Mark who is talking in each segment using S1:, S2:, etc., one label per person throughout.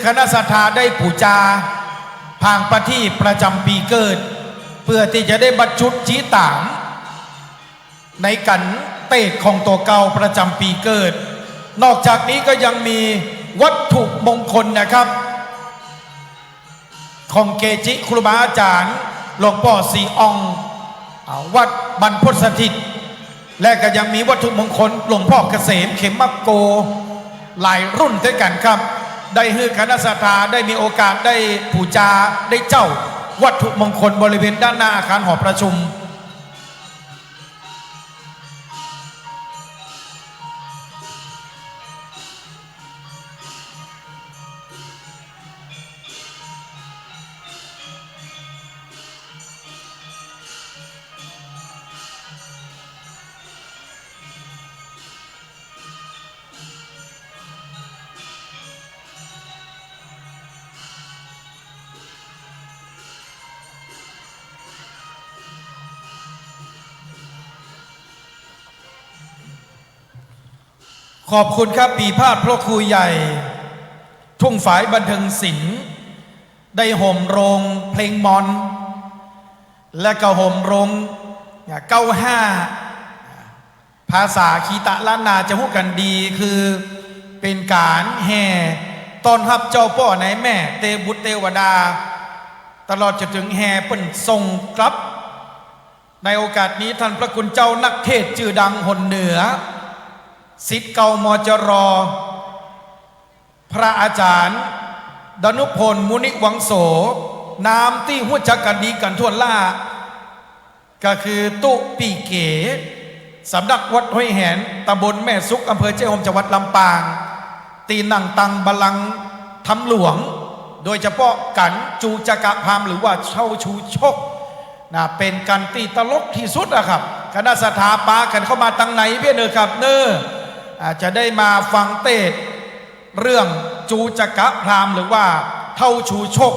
S1: คณะศรัทธาได้ปูจาพางประทีปประจำปีเกิดเพื่อที่จะได้บรรจุจีตามในกันเตดของตัวเก่าประจำปีเกิดนอกจากนี้ก็ยังมีวัตถุมงคลนะครับของเกจิครูบาอาจารย์หลวงพ่อสีอองวัดบรรพตสถิตและก็ยังมีวัตถุมงคลหลวงพ่อเกษมเขมมักโกหลายรุ่นด้วยกันครับได้ให้คณะศรัทธาได้มีโอกาสได้ปูจาได้เจ้าวัตถุมงคลบริเวณด้านหน้าอาคารหอประชุมขอบคุณครับปีพาดพระครูใหญ่ทุ่งฝายบันเทิงศิลป์ได้ห่มโรงเพลงมอนและก็ห่มโรง95ภาษาคีตะล้านนาจะพูดกันดีคือเป็นการแห่ต้อนรับเจ้าพ่อในแม่เตบุตรเทวดาตลอดจนถึงแห่เปิ่นทรงกลับในโอกาสนี้ท่านพระคุณเจ้านักเทศชื่อดังหนเหนือศิษย์เก่ามจร.พระอาจารย์ดนุพลมุนิวังโสนามที่หัวจักกันดีกันทั่วล่าก็คือตุปีเก๋สำนักวัดห้วยแหนตำบลแม่ซุกอำเภอเจ้าหมจังหวัดลำปางตีนังตังบาลังทำหลวงโดยเฉพาะกันจูจักรพามหรือว่าเช่าชูชกนะเป็นกันตีตลกที่สุดอะครับคณะศรัทธาปากันเข้ามาตั้งไหนเพื่อนเนอครับเนออาจจะได้มาฟังเทศเรื่องจูจักรพรามหรือว่าเท่าชูชก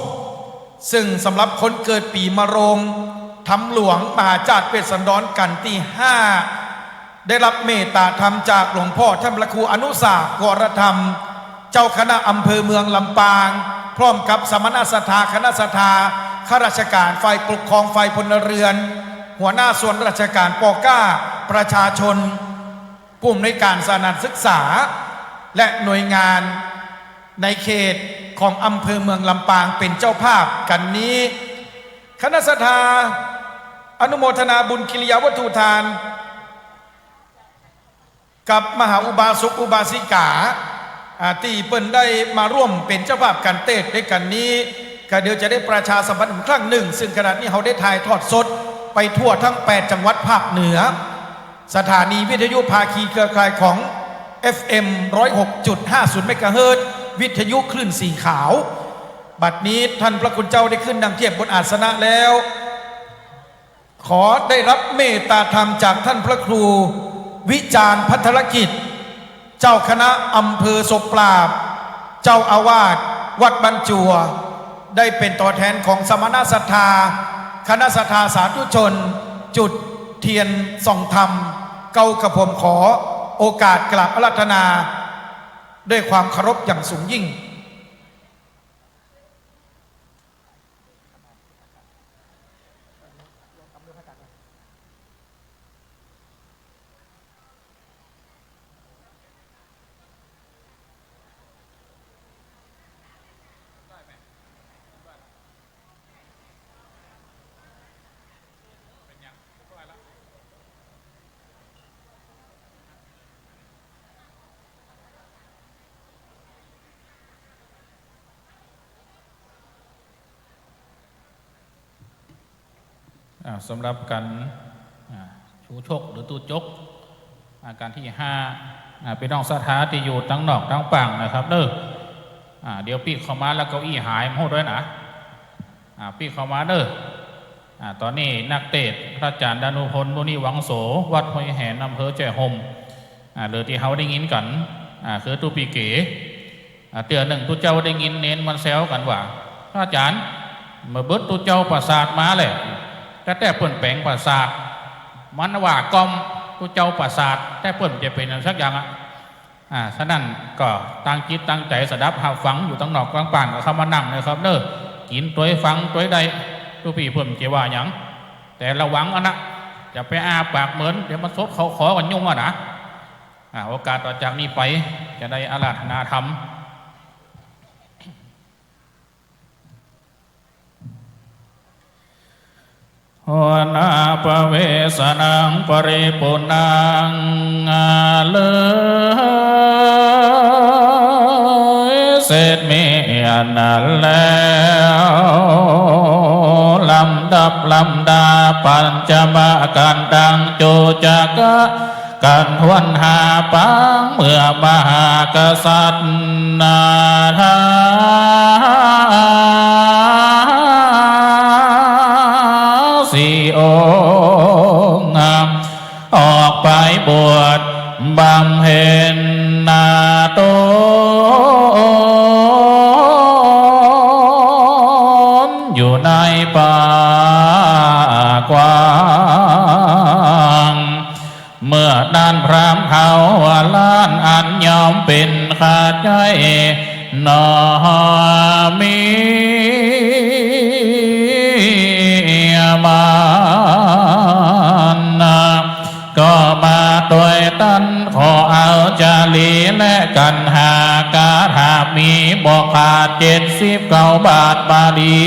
S1: ซึ่งสำหรับคนเกิดปีมะโรงทำหลวงมหาจารย์เวสสันดรกันที่5ได้รับเมตตาธรรมจากหลวงพ่อท่านพระครูอนุสาวรธรรมเจ้าคณะอำเภอเมืองลำปางพร้อมกับสมณศรัทธาคณะศรัทธาข้าราชการฝ่ายปกครองฝ่ายพลเรือนหัวหน้าส่วนราชการป.ก้าประชาชนผู้อำนวยการสถานศึกษาและหน่วยงานในเขตของอำเภอเมืองลำปางเป็นเจ้าภาพกันนี้คณะศรัทธาอนุโมทนาบุญกิริยาวัตถุทานกับมหาอุบาสกอุบาสิกาที่เปิ้นได้มาร่วมเป็นเจ้าภาพกันเทศด้วยกันนี้ก็เดี๋ยวจะได้ประชาสัมพันธ์อีกครั้งหนึ่งซึ่งขณะนี้เขาได้ถ่ายทอดสดไปทั่วทั้ง8จังหวัดภาคเหนือสถานีวิทยุภาคีเครือข่ายของ FM 106.50 เมกะเฮิรตซ์วิทยุคลื่นสีขาวบัดนี้ท่านพระคุณเจ้าได้ขึ้นดังเทียบบนอาสนะแล้วขอได้รับเมตตาธรรมจากท่านพระครูวิจารณ์พัทรกิจเจ้าคณะอำเภอศพปราบเจ้าอาวาสวัดบรรจัวได้เป็นตัวแทนของสมณศรัทธาคณะศรัทธาสาธุชนจุดเทียนส่องธรรมเก้ากระผมขอโอกาสกราบอาราธนาด้วยความเคารพอย่างสูงยิ่ง
S2: สำหรับการชูชกหรือตู้จกการที่5เป็นน้องสถาที่อยู่ตั้งนอกตั้งปังนะครับเดี๋ยวปีเข้ามาแล้วเก้าอี้หายหมดด้วยนะปีเข้ามาตอนนี้นักเตะพระอาจารย์ดานุพลมุนีวังโสวัดห้วยแหนอำเภอแจ้ห่มหรือที่เขาได้ยินกันคือตู้ปีเก๋เตือนหนึ่งตู้เจ้าได้ยินเน้นมันแซวกันว่าพระอาจารย์เมื่อเบิดตู้เจ้าประสาทมาเลยแต่เปิ่นแปลงประสาทมันว่ากอมตู้เจ้าประสาทแต่เปิ่นจะเป็นสักอย่าง ฉะนั้นก็ตั้งจิตตั้งใจสดับหาฟังอยู่ตั้งนอกกลางป่านก็เข้ามานั่งเลยครับเด้อกินตัวฟังตัวใดทุกปีเพิ่มเจว่าอย่างแต่ระวังนะจะไปอาปากเหมือนเดี๋ยวมันซบเขาขอกันยุ่งนะโอกาสต่อจากนี้ไปจะได้อาราธนาธรรมหัวนาปเวสนังปริปุนังเลยเสร็จมีอันนั้นแล้วลำดับลำดาปัญจมากันดังโจจักกันทวนหาปังเมื่อมหากษัตริย์นาทาสี่องค์ออกไปบวชบำเพ็ญนาตนอยู่ในป่ากว้างเมื่อด้านพรามเขาว่าล้านอันยอมเป็นขาดใจนอมีมานาก็มาตัวตันขอเอาจารีและกันหากาถามีบอกขาด79 บาทบาลี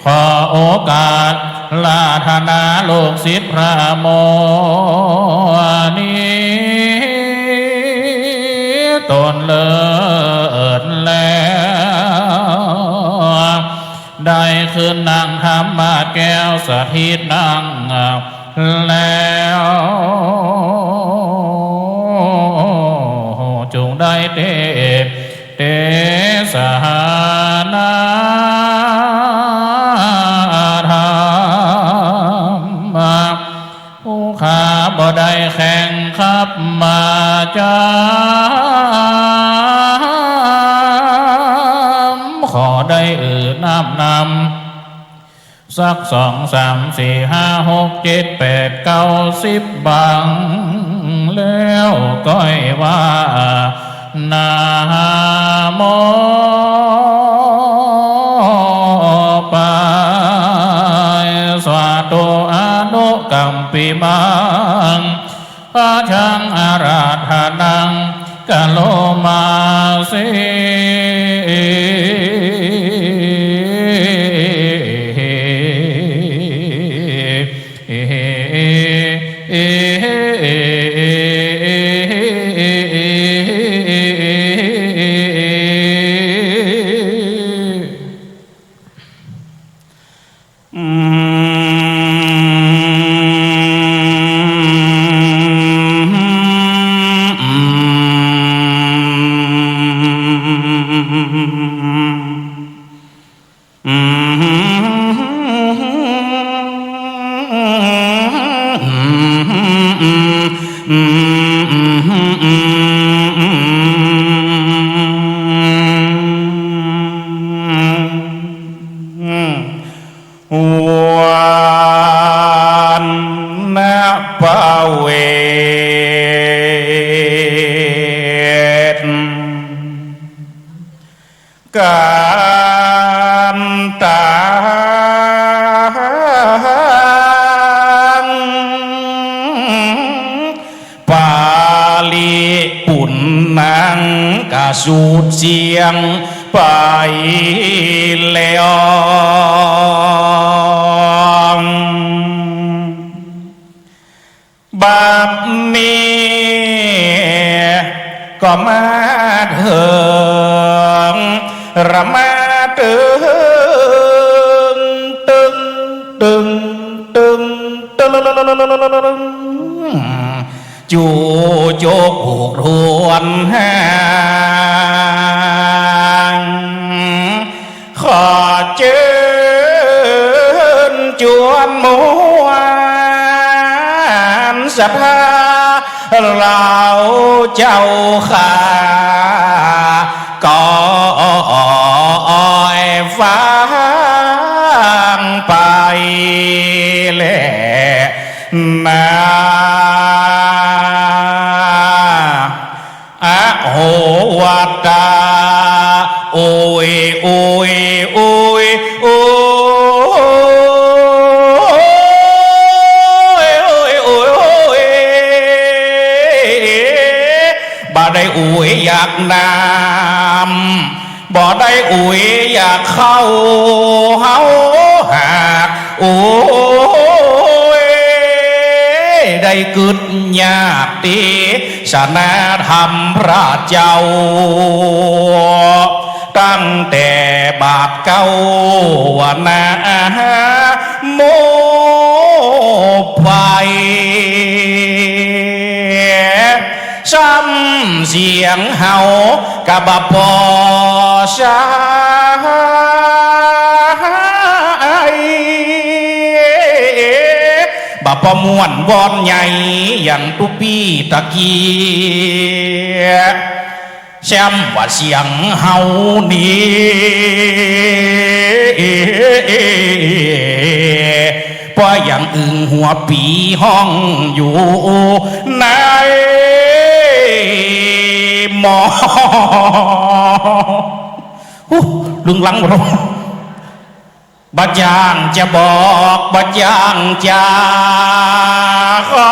S2: ขอโอกาสลาธนาลูกศิษย์พระโมนีตนเลิศแล้วได้ขึ้นนั่งธรรมะแก้วสถิตนั่งแล้วจงได้เตสหานาธรรมผู้ขาบ่ได้แข่งขับมาจขอได้น้ำนำสัก2 3 4 5 6 7 8 9 10บังแล้วก้อยว่านาโมปายสวาโตอนุกัมปิมังพระชังอาราธนังกะโลมาสิวันนะปะเวทกันตาปาลีปุ่นนังกะสูดเสียงไปแล้วบัดนี้ก็มาถึงระมาตึงตึงตึงตึงตึงตึงจูโจกผูกรวนหางขอเชิญจวนมวนศรัทธาเราเจ้าข้าก็ฟังไปแลนะ
S3: ตาโอ้ยโอ้ยโอ้ยโอ้บ่ได้อวยอยากนำบ่ได้อวยอยากเข้าเฮาหากโอ้ยได้กึดยากตีสนาธรรมพระเจ้าตั้งแต่บาทเก้าวนาโมไปซ้ำเสียงเฮากะบพอใช้บ่พอม่วนวอนใหญ่อย่างตุปีตะกี้แชมว่าเสียงเฮานี่เพราะอย่างอึงหัวปีห้องอยู่ในหมอลึงหลังหมดบัดย่างจะบอกบัดย่างจะขอ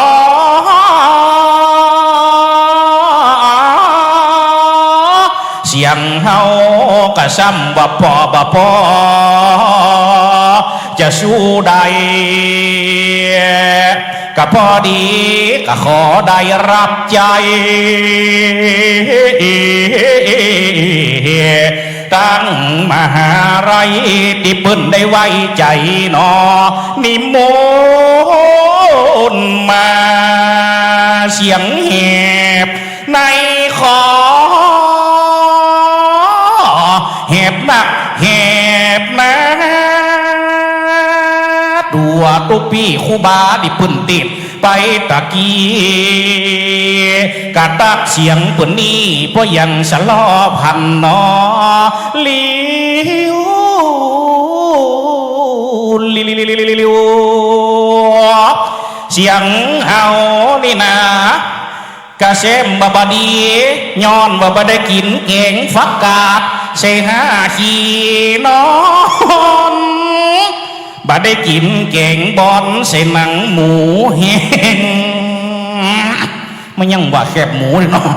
S3: เสียงเฮากะซ้ำบ่พอบ่พอจะสู้ได้ก็พอดีก็ขอได้รับใจตั้งมหาไรที่เปิ้นได้ไว้ใจนอนิมนต์มาเสียงแหบในขอแหบหนักแหบนะตัวตุปี้คูบาดิเปิ้นติดไปตะกี้กะตักเสียงเปิ้นนี้เพราะยังสะลอพันนอลิวลิวเสียงเฮานี่นะกะเซมบะดีย้อนว่าบ่ได้กินแกงฟักกาดใส่หาขี้นอนบ่ได้กินแกงบอนใส่หนังหมูแห้งมันยังว่าแคบหมูเลยเนาะ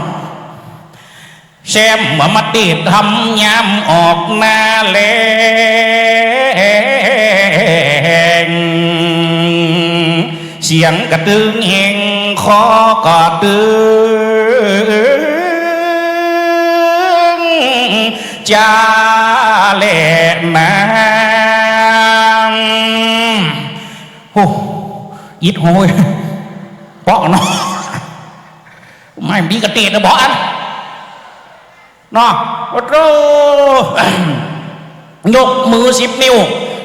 S3: แซมมาติดทำยำออกหน้าแรงเสียงกระตึงเฮงคอกระตึงจ้าเล่นาโอ้ยิดโหยเปาะเนาะไม่มีกระเตะนะบอกอันเนาะโอ้โหยกมือ10 นิ้ว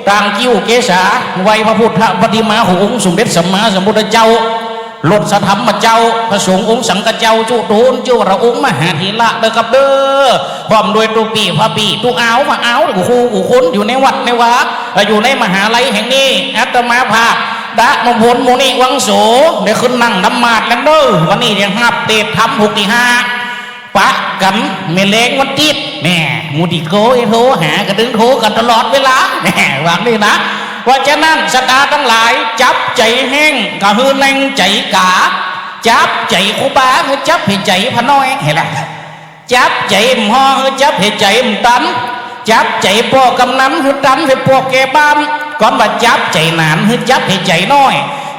S3: ต่างกิ้วเกษาไว้พระพุทธปฏิมาขององค์สมเด็จสัมมาสัมพุทธเจ้าลดสธรรมเจ้าพระสงฆ์องค์สังฆเจ้าจุโตนเจ้าพระองค์มหาธีระเด้อครับเด้อพร้อมด้วยตุปีพระปีตุอ้าวมาอ้าวกูคู่กูคนอยู่ในวัดในวาอยู่ในมหาลัยแห่งนี้อาตมาภาพดะมงคลโมนิวังโสเดี๋ยวขึ้นนั่งธรรมาสกันเด้อวันนี้ยังหับเตะทำ65ปะกันเมเลงวันติดแน่มูดิโกโทรหากระดึงโทรกันตลอดเวลาแน่วางนี่นะว่าจะนั่นสตาทั้งหลายจับใจแห้งกะฮือแรงใจกาจับใจคูบาคือจับให้ใจพน้อยเห็นไหมจับใจมห่อคือจับให้ใจมตันจับใจพ่อกำนันคือตันให้พวกแกบ้านก่อนว่าจับใจหนานคือจับให้ใจน้อย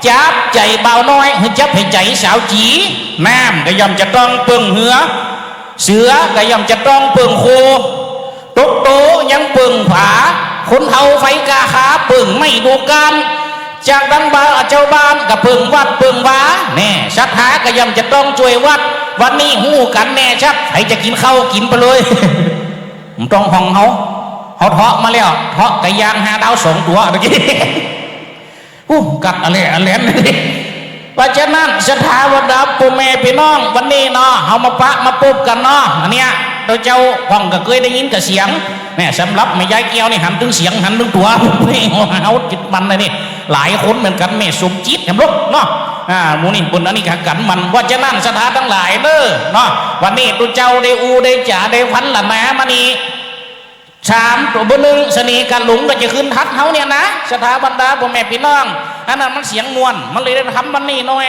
S3: จับใจเบาน้อยคือจับให้ใจสาวจีน้ำก็ย่อมจะต้องเปิงเหือเสือก็ย่อมจะต้องเปิงโคตกโตยังเปิงผาคนเฮาไฟกาขาเปิงไม่ดูกันจากดังบาเจ้าบ้านกับเปิงวัดเปิงวาแน่ศรัทธาก็ย่อมจะต้องช่วยวัดวันนี้หู้กันแน่ชัดใครจะกินข้าวกินไปเลยมันต้องห้องเฮาเทาะมาแล้วเทาะไก่ย่าง5 ดาว 2 ตัวเมื่อกี้กัดอะไรนี่เพราะฉะนั้นศรัทธาวัดปู่แม่พี่น้องวันนี้เนาะเฮามาปะมาปุ๊บกันเนาะอันเนี้ยโดยเจ้าห้องก็เคยได้ยินกับเสียงแม่สำหรับแม่ยายแก้วนี่หันถึงเสียงหันถึงตัวเฮาจิตมันเลยนี่หลายคนเหมือนกันแม่สมจิตเห็นลูกเนาะ หมูนี่บุญอันนี้ขักันมันว่าจะนั่นสถานทั้งหลายเด้อเนาะวันนี้ตุเจ้าได้อูได้จ่าได้พันละแม่มานี่ชามตัวบนึงสนีกันหลุงก็จะขึ้นทัดเฮาเนี่ยนะสถาบรรดาพ่อแม่พี่น้องอันนั้นมันเสียงมวนมันเลยได้ทำวันนี้น้อย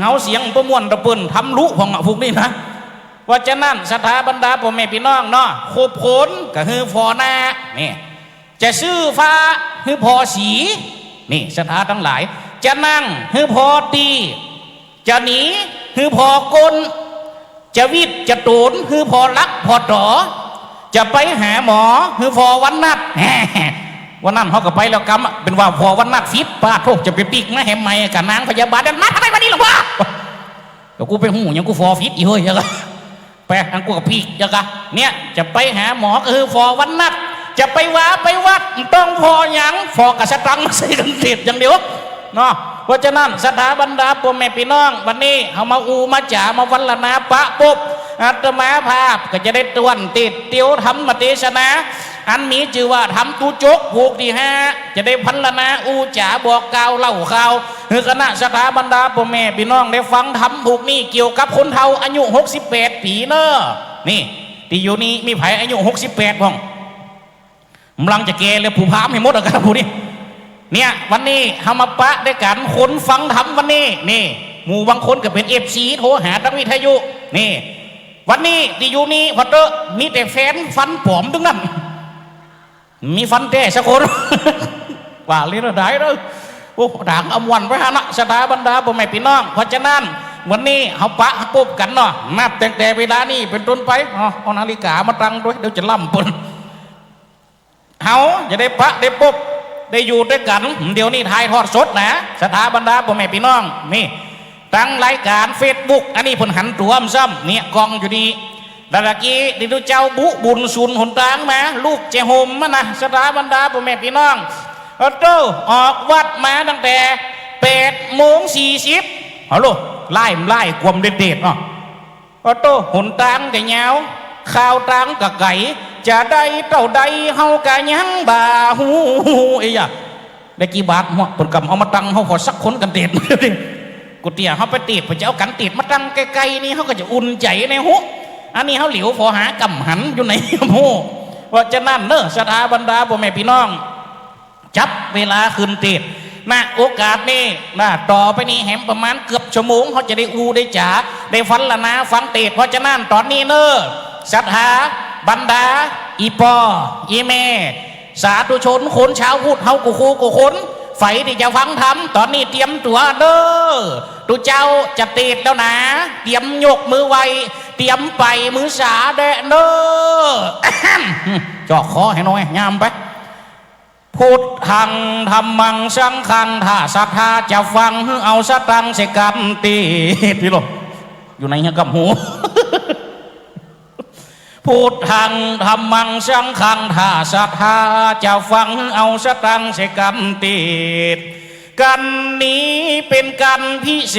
S3: เฮาเสียงประมวลตะปืนทำลุของพวกนี้นะว่าจะนั่นสถาบรรดาพ่อแม่พี่น้องเนาะโคบขนก็คือฟอนานี่จะซื้อฟ้าคือพอสีนี่สถาทั้งหลายจะนั่งคือพอตีจะหนีคือพอกลจะวิทย์จะตูนคือพอลักพอต่อจะไปหาหมอคือพอวันนัดวันนั้นเขาก็ไปแล้วกำเป็นว่าพอวันนัดฟิตป้าโทษจะไปปีกนะแหมไม่กับนางพยาบาลดันมาทำไมวันนี้หรอวะเดี๋ยวกูไปหูยังกูฟอฟิตอีกเฮ้ยยังไงไปอังกูกับปีกยังไงเนี่ยจะไปหาหมอก็คือพอวันนัดจะไปว่าไปวัดต้องพอยังพอกระสตังใส่กันติดอย่างเดียวเนาะเพราะฉะนั้นสถาบรรดาพ่อแม่พี่น้องวันนี้เขามาอูมาจ่ามาวันละนาปะปุ๊บอาตมาภาพก็จะได้ตวนติดเตียวทำมาเทศนาอันมีชื่อว่าทำตูจกผูกที่5จะได้พันละนาอูจ่าบอกกล่าวเล่าข่าวคือคณะสถาบรรดาพ่อแม่พี่น้องได้ฟังทำผูกนี่เกี่ยวกับคนเฒ่าอายุ68 ปีเนอะนี่ที่อยู่นี้มีไผอายุ68พ่องกำลังจะเกเลยผู้พามให้หมดอะครับผู้นี้เนี่ยวันนี้ธรรมปะได้กันคนฟังธรรมวันนี้นี่หมู่บางคนก็เป็นFCโทรหาทางวิทยุนี่วันนี้ที่อยู่นี่พอเตอมีแต่แฟนฟันผอมทั้งนั้นมีฟันแท้สักคน ว่าเรื่องได้เลยโอ้ด่างอมวันพระหนะสถาบรรดาพ่อแม่พี่น้องเพราะฉะนั้นวันนี้เขาปะปุ๊บกันเนาะนับตั้งแต่เวลานี้เป็นต้นไปเอานาฬิกามาตั้งด้วยเดี๋ยวจะล่ำปนเขาจะได้ปะได้ปุ๊บได้อยู่ด้วยกันเดี๋ยวนี้ถ่ายทอดสดนะสถาบรรดาพ่อแม่พี่น้องนี่ตั้งรายการเฟซบุ๊กอันนี้ผลหันตัวซ้ำเนี่ยกองอยู่ดีดารากีดิดูเจ้าบุญซุนหนตางมาลูกเจโฮมมานะสถาบรรดาพ่อแม่พี่น้องออกวัดมาตั้งแต่8:40ฮัลโหลไล่ความเด็ดๆหนตางแต่เงาข้าวตางกับไก่จะได้เท่าใดเฮากะยังบ่าหูไอ้ยะได้กี่บาทหัวผลกำเอามาตั้งเฮาขอสักคนกันเด็ดกูเตี้ยเฮาไปติดไปจะเอากันติดมาตั้งไกลๆนี่เฮาก็จะอุ่นใจในหูอันนี้เฮาเหลียวพอหากำหันอยู่ในหูว่าจะนั่นเนอะสถาบรรดาพ่อแม่พี่น้องจับเวลาคืนติดนะโอกาสนี้นะต่อไปนี้แหมประมาณเกือบชั่วโมงเขาจะได้อูได้จ๋าได้ฟันละนะฟังติดเพราะฉะนั้นตอนนี้เนอะสถาบรรดาอีปออีเมสาธุชนคนชาวพุทธเฮากูคูกูคนไฟที่จะฟังธรรมตอนนี้เตรียมตัวเด้อตุเจ้าจะติดแล้วนะเตรียมยกมือไวเตรียมไปมือสาแดะเด้อจ่อคอให้น้อยงามไปพุทธังธรรมังสังฆังถ้าศรัทธาจะฟังเอาสตังเสกันติดพี่หลบอยู่ในเงี้ยกับหูพุทธังธรรมังสังฆังถ้าศรัทธาจะฟังเอาสตังเสกันติดกันนี้เป็นกันพิเศ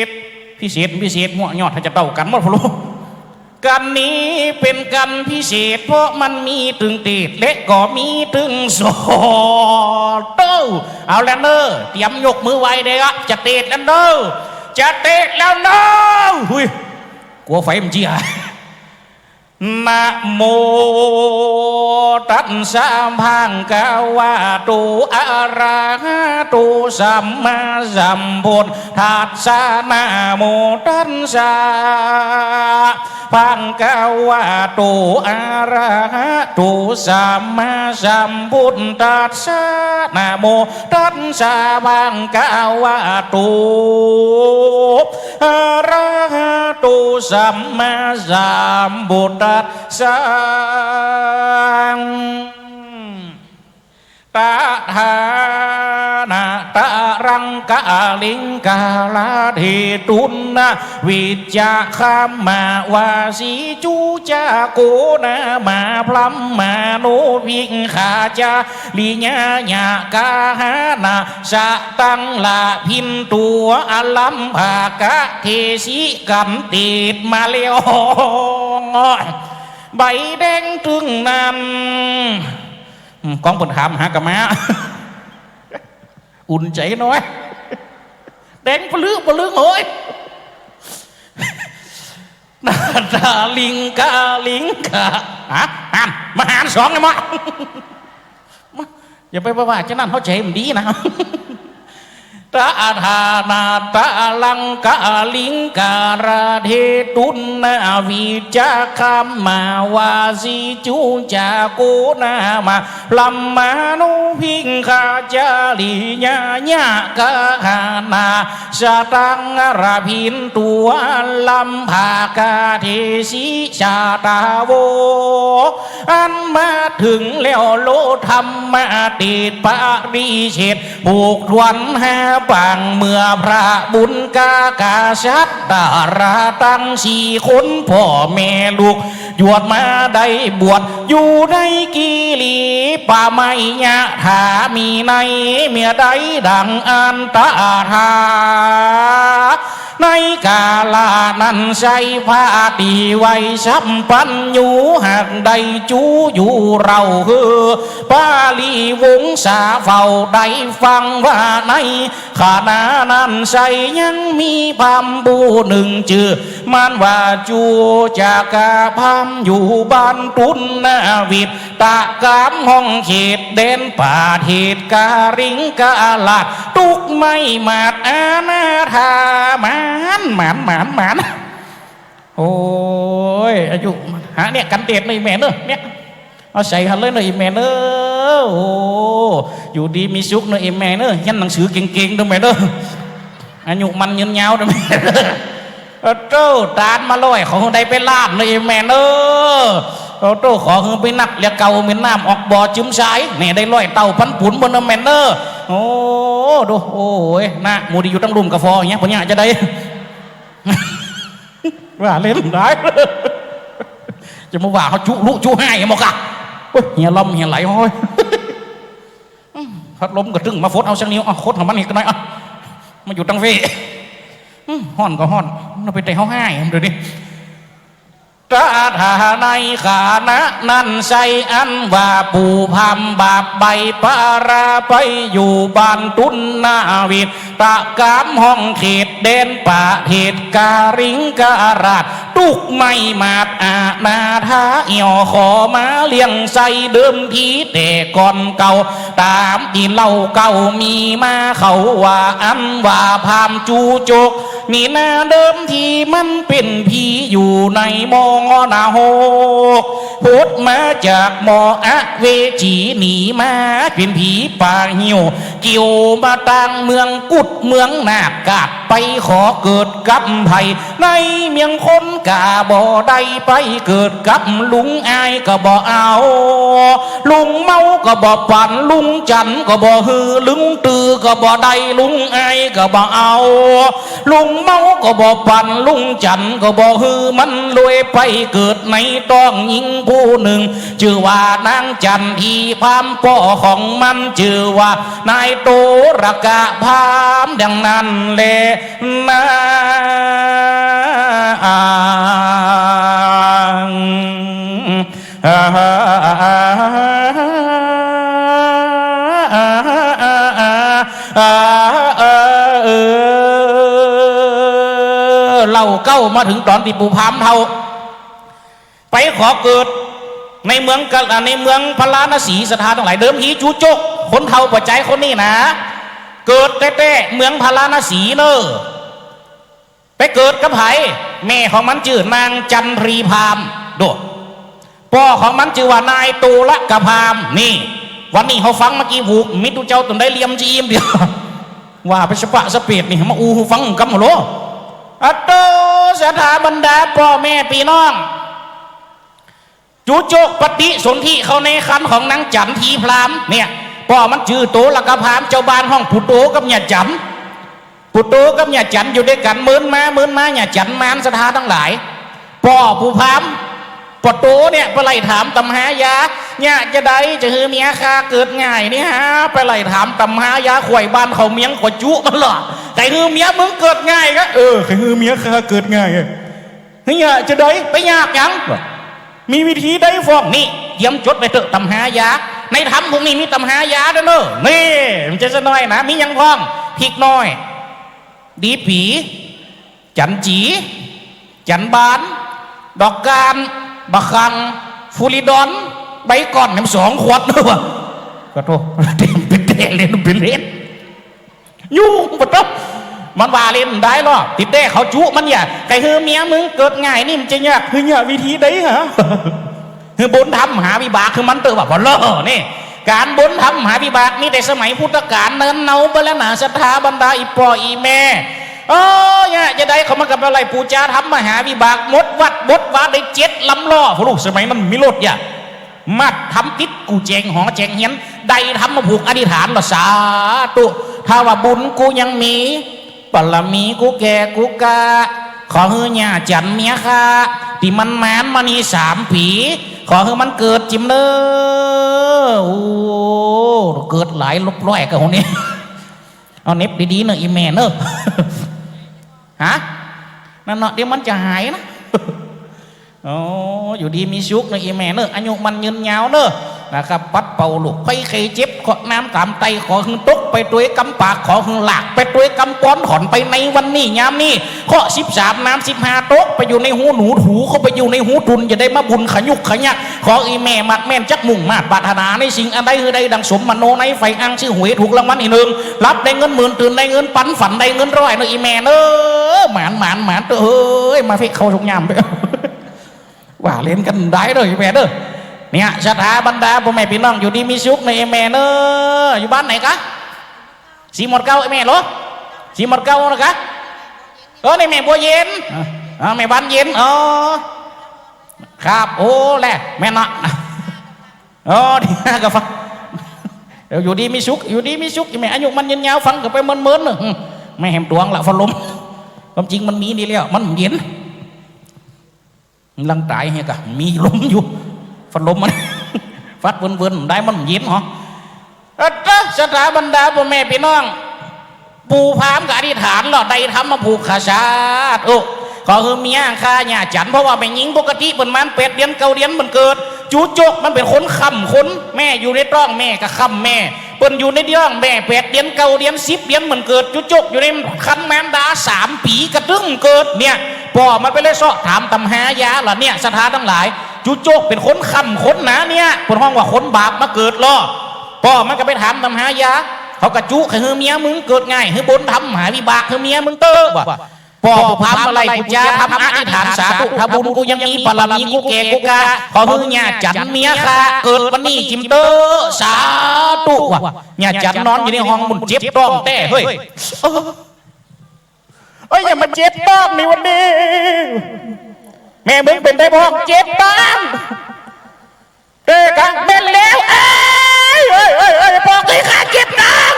S3: ษหัวยอดถ้าจะเต่ากันหมดพะโลกันนี้เป็นกันพิเศษเพราะมันมีตึงติดและก็มีตึงสอดเต้าเอาแล้วเนอะเตรียมยกมือไว้เด้อจะติดแล้วเนอะจะติดแล้วเนอะหุยกลัวไฟมันเจียนะโมตัสสะภะคะวะโตอะระหะโตสัมมาสัมพุทธัสสะนะโมตัสสะภะคะวะโตอะระหะโตสัมมาสัมพุทธัสสะนะโมตัสสะภะคะวะโตอะระหะโตสัมมาสัมพุทธัสสะตาธานาตารังกาลิงกาลาเทตุนนาวิจาคามาวาสีจูจาโกนามาพลัมมาโนพิงขาจาลิญาญากาหานาสะตังลาพินตัวอลัมภากะเทสิกันติดมาเลวใบแดงตึงนั้นกองผลถามหากะมาอุ่นใจน้อยได้ แต่งปลื้มเฮ้ยนาตาลิงกาฮะอ่านมาหารสองไงมั้งอย่าไปว่าจะนั่นเขาใจมันดีนะตาธานาตาลังกาลิงการาเทตุนนาวิจาคามาวาสิจูจาโกนามาลัมมานุพิงคาจาลีญาญากาหานาสตังราพินตัวลัมภากาเทศิชาตาโวอันมาถึงแล้วโลธรรมติดปาริเชตผูกทวนหาปางเมื่อพระบุญกากาชัดดาราตั้งสี่คนพ่อแม่ลูกหยวดมาได้บวชอยู่ในกิลีป่าไม้ยะถามีในเมียใดดังอันตาธาในกาลานั้นใช้พาตีไว้สัมปันอยู่หากใดจูอยู่เราคือปาลีวงศาเฝ้าได้ฟังว่าในขณะนั้นใส่ยังมีพามบูหนึ่งชื่อมันว่าจูจากาพามอยู่บ้านตุนนาวิดตะกามห้องเขตเด่นป่าเทศการิงกาลาตุกไม่มาดอาณาธาหมานโอ้ยอายุหาเนี่ยกันเตดในแม่เนอะเนี่ยเอาใส่หันเลยหน่อยแม่เนอะโอ้อยู่ดีมีสุขหน่อยแม่เนอะยันหนังสือเก่งๆด้วยแม่เนอะอายุมันยืนยาวด้วยแม่โต้ตานมาลอยของใดไปลาดหน่อยแม่เนอะโต้ขอคือไปนักเรียกเก่าเหม็นน้ำออกบ่อจิ้มสายเนี่ยได้ลอยเต่าพันผุนบนแม่เนอะโอ้ดูโอ้ยนะมูดีอยู่ตั้งรุมกระฟออย่างเงี้ยพวกเนี้ยจะได้ว่าเล่นได้จะมาว่าเขาจุลุจุให้หมดกะเฮียลมเฮียไหลห้อยพัดลมก็ตึงมาฟดเอาสักนิ้วโคตรของมันอีกหน่อยมาอยู่ตั้งเวห่อนก็ห่อนเราไปเตะเขาให้ดูดิตาธาในขานะนั่นใส่อันว่าปูพามบาปใบปาราไปอยู่บ้านตุนนาวิดตะกามห้องเขตเด่นป่าเทศการิงการาดตุกไม่มาดอาณาธาเอี่ยวขอมาเลี้ยงใส่เดิมทีแต่ก่อนเก่าตามที่เล่าเก่ามีมาเขาว่าอันว่าพามจูจกนี่นาเดิมทีมันเป็นผีอยู่ในมองนาโฮพุทธมาจากมออะเวจีหนีมาเป็นผีป่าหิวเกี่ยวมาต่างเมืองกุดเมืองนากาดไปขอเกิดกับไผ่ในเมียงคนกาบ่ได้ไปเกิดกับลุงอายก็บ่เอาลุงเมาก็บ่ปั่นลุงจันก็บ่ฮือลุงตือก็บ่ได้ลุงอายก็บ่เอาลุงเมาก็บ่ปั่นลุงจันก็บ่ฮือมันรวยไปเกิดในต้องหญิงผู้หนึ่งชื่อว่านางจันทีพามพ่อของมันชื่อว่านายโตระกะพามดังนั้นแลนะเราเก้ามาถึงตอนที่ปูพามเท่าไปขอเกิดในเมืองพระราณสีสถานทั้งหลายเดิมทีจูโจกคนเท่าปัจจัยคนนี้นะเกิดแต่เมืองพระราณสีเนอะไปเกิดกับไผ่แม่ของมันชื่อนางจันทรีพามโดพ่อของมันชื่อว่านายตูละกะพามนี่วันนี้เขาฟังเมื่อกี้หูมิตรเจ้าตุนได้เลียมจีมเดียวว่าไปสปะสเปียดนี่มาอูฟังกำหัวโลอัตโตสถาบรรดาพ่อแม่พี่น้องจูโจกปฏิสนธิเขาในคันของนางจันทีพรามเนี่ยพ่อมันชื่อโตละกะพามเจ้าบ้านห้องผู้โตกับเนี่ยจันผู้โตกับเนี่ยจันอยู่ด้วยกันมื้นมาเนี่ยจันมานสถานทั้งหลายพ่อผู้พามปโตเนี่ยไปไล่ถามตำหายาเนี่ยจะได้จะฮือเมียคาเกิดง่ายนี่ฮะไปไล่ถามตำหายาข่วยบ้านเขาเมียงขวจุมันหรอแต่ฮือเมียมึงเกิดง่ายก็ใครฮือเมียคาเกิดง่ายเนี่ยจะได้ไปยากยังมีวิธีได้ฟ้องนี่เยี่ยมจดไปเถอะตำหายาในธรรมพวกนี้มีตำหายาด้วยเนอะนี่มันจะน้อยนะมียังพ้องพริกน้อย ดีผีจันจีจันบานดอกการบักคังฟูริดอนใบก่อนน้ำ2 ขวดเนอะก็โตเต็มเป็นเตะเล่นเป็นเล่นยุ่งปะต๊ะมันว่าเล่นได้หรอติดเด้เขาจุมันอย่าไก่เฮือเมียมึงเกิดง่ายนี่มันจะยากคือเนี่ยวิธีได้ฮะคือบนทำหาวิบากคือมันเติบแบบเลอะนี่การบนทำหาวิบากนี่แต่สมัยพุทธกาลเนินเนาไปแล้วนะศรัทธาบรรดาอีปออีแม่เนี่ยจะได้เขามากับอะไรปูจาทำมหาวิบากมดวัดบดว่าได้7 ลำล้อพวกลูกสมัยมันมีรถอย่ามัดทำติดกูแจงหอแจงเฮียนใดทำมาผูกอธิษฐานละสาตุถ้าว่าบุญกูยังมีบารมีกูแก่กูกาขอฮือญาจันเมียค่ะที่มันแมนมานี่3 ผีขอฮือมันเกิดจิมเนอโอ้เกิดหลายลบร้อยกับคนนี้เอาเน็บดีๆเนอะอีแม่เนอะฮะนั่นเนาะเดี๋ยวมันจะหายนะโอ้อยู่ดีมีชุกเนอะอีแม่เนอะอายุมันยืนยาวเนอะนะครับปัดเป่าลูกไข้ไข้เจ็บขอน้ำตามไตขอหึงตกไปตัวกำปากขอหึงหลากไปตัวกำป้อนถอนไปในวันนี้ยามนี้ข้อ13 น้ำ15 ตกไปอยู่ในหูหนูถูเข้าไปอยู่ในหูทุนจะได้มาบุญขยุกขยักขออีแม่มัดแม่นจักมุ่งมาดปรารถนาในสิ่งอันใดคือใดดังสมมโนในไฟอังชื่อหวยถูกรางวัลที่1รับได้เงิน10,000ตื่นได้เงินปันฝันได้เงิน100เนอะอีแม่เนอะหมานเอ้ยมาเฟกเข้าทุกยามไปว่าเล่นกันได้เลยอีแม่เด้อเนี่ยศรัทธาบรรดาพ่อแม่พี่น้องอยู่ดีมีสุขในแม่เนอะอยู่บ้านไหนคะสีหมดเก้าไอ้แม่เหรอสีหมดเก้านะคะในแม่บัวเย็นแม่บ้านเย็นครับโอ้แหละแม่เนาะดีก็ฟังอยู่ดีมีสุขอยู่ดีมีสุขแม่อายุมันยืนยาวฟังก็ไปเมินๆไม่แหมตวงละฟันลมความจริงมันมีนี่แล้วมันเย็นลังตายเฮียกะมีลมอยู่ฟันลมมันฟัดเวินได้มันเย็นเหรอศรัทธาบรรดาพ่อแม่พี่น้องปูพามกับอธิษฐานหล่อใดทำมาผูกขาชาติขอคือเมียข้าหย่าจันเพราะว่าแม่หญิงปกติเป็นมัน8 เดือน9 เดือนมันเกิดจูจกมันเป็นคนค้ำคนแม่อยู่ในท้องแม่ก็ค้ำแม่เปิ้นอยู่ในท้องแม่8 เดือน9 เดือน10 เดือนมันเกิดจูจกอยู่ในคันแมนดา3 ปีกระตึ้งเกิดเนี่ยพ่อมันไปเลยสอบถามตำหายาล่ะเนี่ยศรัทธาทั้งหลายจูโจกเป็นคนค้ำคนนะเนี่ยคนห้องว่าคนบาปมาเกิดล่อพ่อมันก็ไปถามตำหายาเขากระจุให้เมียมึงเกิดง่ายให้บนทำหาวิบากให้เมียมึงเตอว่ะพ่อพามอะไรกูจะทำอธิษฐานสาธุถ้าบุญกูยังมีบารมีกูแก่กูกาขอมึงเนี่ยจันเมียค่ะเกิดวันนี้จิมเตอสาธุว่ะเนี่ยจันนอนอยู่ในห้องมึงเจ็บต้องแต่เฮ้ยอย่ามาเจ็บต้องในวันนี้แม่มึงเป็นได้พ่อเจ็บต้องเด็กกันเป็นแล้วพ่อเคยขาดเจ็บต้อง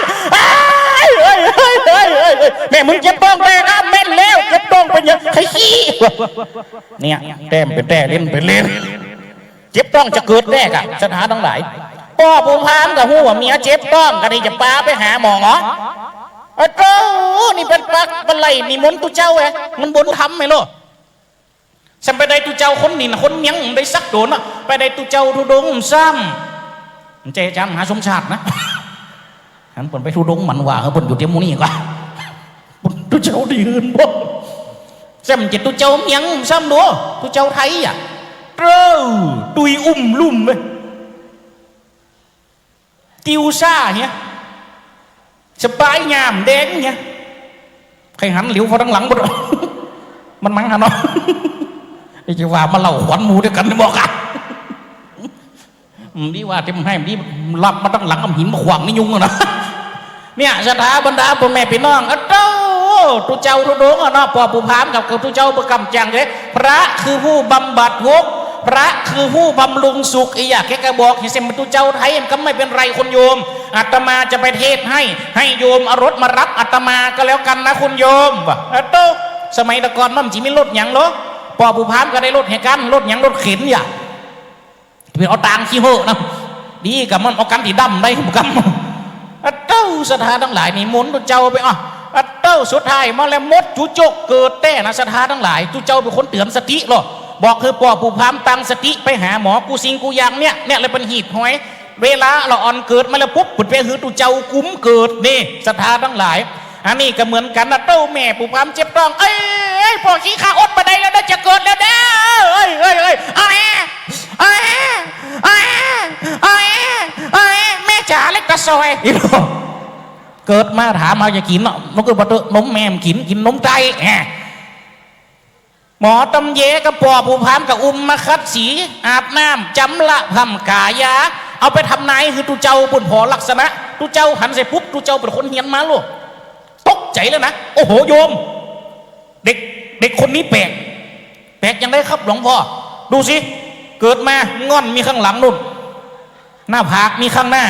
S3: แม่มึงเจ็บต้องเด็กกันเป็นแล้วเจ็บต้องเป็นยังไงขี้เนี่ยแต้มเป็นแต่เล่นเป็นเล่นเจ็บต้องจะเกิดแรกอะสถานทั้งหลายพ่อผู้พามกับหัวเมียเจ็บต้องก็ได้จะปาไปหาหมอเจ้านี่เป็นปักเป็นไรนี่มนตุเจ้าไงมันบนทำไหมล่ะฉันไปได้ตุเจ้าคนนี่นะคนยังได้สักโดนอ่ะไปได้ตุเจ้าทุดงซ้ำเจ๊จำหาสมชาตินะฉันเปิดไปทุดงมันว่าเขาเปิดอยู่เตี้ยมูนี่กว่าตุเจ้าดีเงินบ่ซ้ำเจ็ดตุเจ้ายังซ้ำดูตุเจ้าไทยอ่ะตุยลุ่มเลยติวซ่าเนี่ยสบายงามแดงเนี่ยใครหันเหลียวพอทั้งหลังหมดมันมั้งฮะเนาะไอ้เจ้าว่ามาเล่าขวัญหมูด้วยกันไม่บอกกันดีว่าที่มันให้ดีรับมาตั้งหลังกับหินมาขวางนี่ยุ่งนะเนี่ยศรัทธาบรรดาพ่อแม่พี่น้องเจ้าตุเจ้าทุดงเนาะพ่อปู่พามกับตุเจ้าประกำจังเลยพระคือผู้บำบัดทุกข์พระคือผู้บำรุงสุขอีอยากแค่กระบอกเห็นเสมตุเจ้าไทยมันก็ไม่เป็นไรคนโยมอาตมาจะไปเทศให้โยมเอารถมารับอาตมาก็แล้วกันนะคุณโยมว่ะโตสมัยตะกอนมันจีมีรถหยังเหรอพ่อผู้พามก็ได้รถแห่กันรถหยังรถเข็นอย่าเป็นเอาต่างขี้เหอะนะดีกับมันเอากันที่ดำได้บุกำเต้าศรัทธาทั้งหลายนี่มุนตุเจ้าไปเต้าสุดท้ายมาแล้วมดจุจกเกิดแต่นะศรัทธาทั้งหลายตุเจ้าเป็นคนเตือนสติหรอบอกคือพ่อผู้พามตั้งสติไปหาหมอกูสิงกูยังเนี่ยเลยเป็นหีบหอยเวลาเราอ่อนเกิดมาแล้วปุ๊บปุดไปคือตุเจ้ากุ้มเกิดนี่ศรัทธาทั้งหลาย อันนี้ก็เหมือนกันนะเต้าแม่ผู้พามเจ็บต้องเอ้ยพอขี้ข้าอดมาได้แล้วนะจะเกิดแล้วนะเอ้ยแม่จ๋าเล็กกระซอยเกิดมาถามเอาอย่ากินเนาะมันก็บอกเตนมแม่มกินนมไก่หมอตำเยกับปอผู้พามกับมาคัดสีอาบน้ำจำละทำกายาเอาไปทำนายคือตูเจ้าบุญพอลักษณะตูเจ้าหันใส่ปุ๊บตูเจ้าเป็นคนเฮียนมาลูกตกใจแล้วนะโอ้โหโยมเด็กคนนี้แปลกยังได้ครับหลวงพ่อดูสิเกิดมาง่อนมีข้างหลังนู่นหน้าผากมีข้างหน้า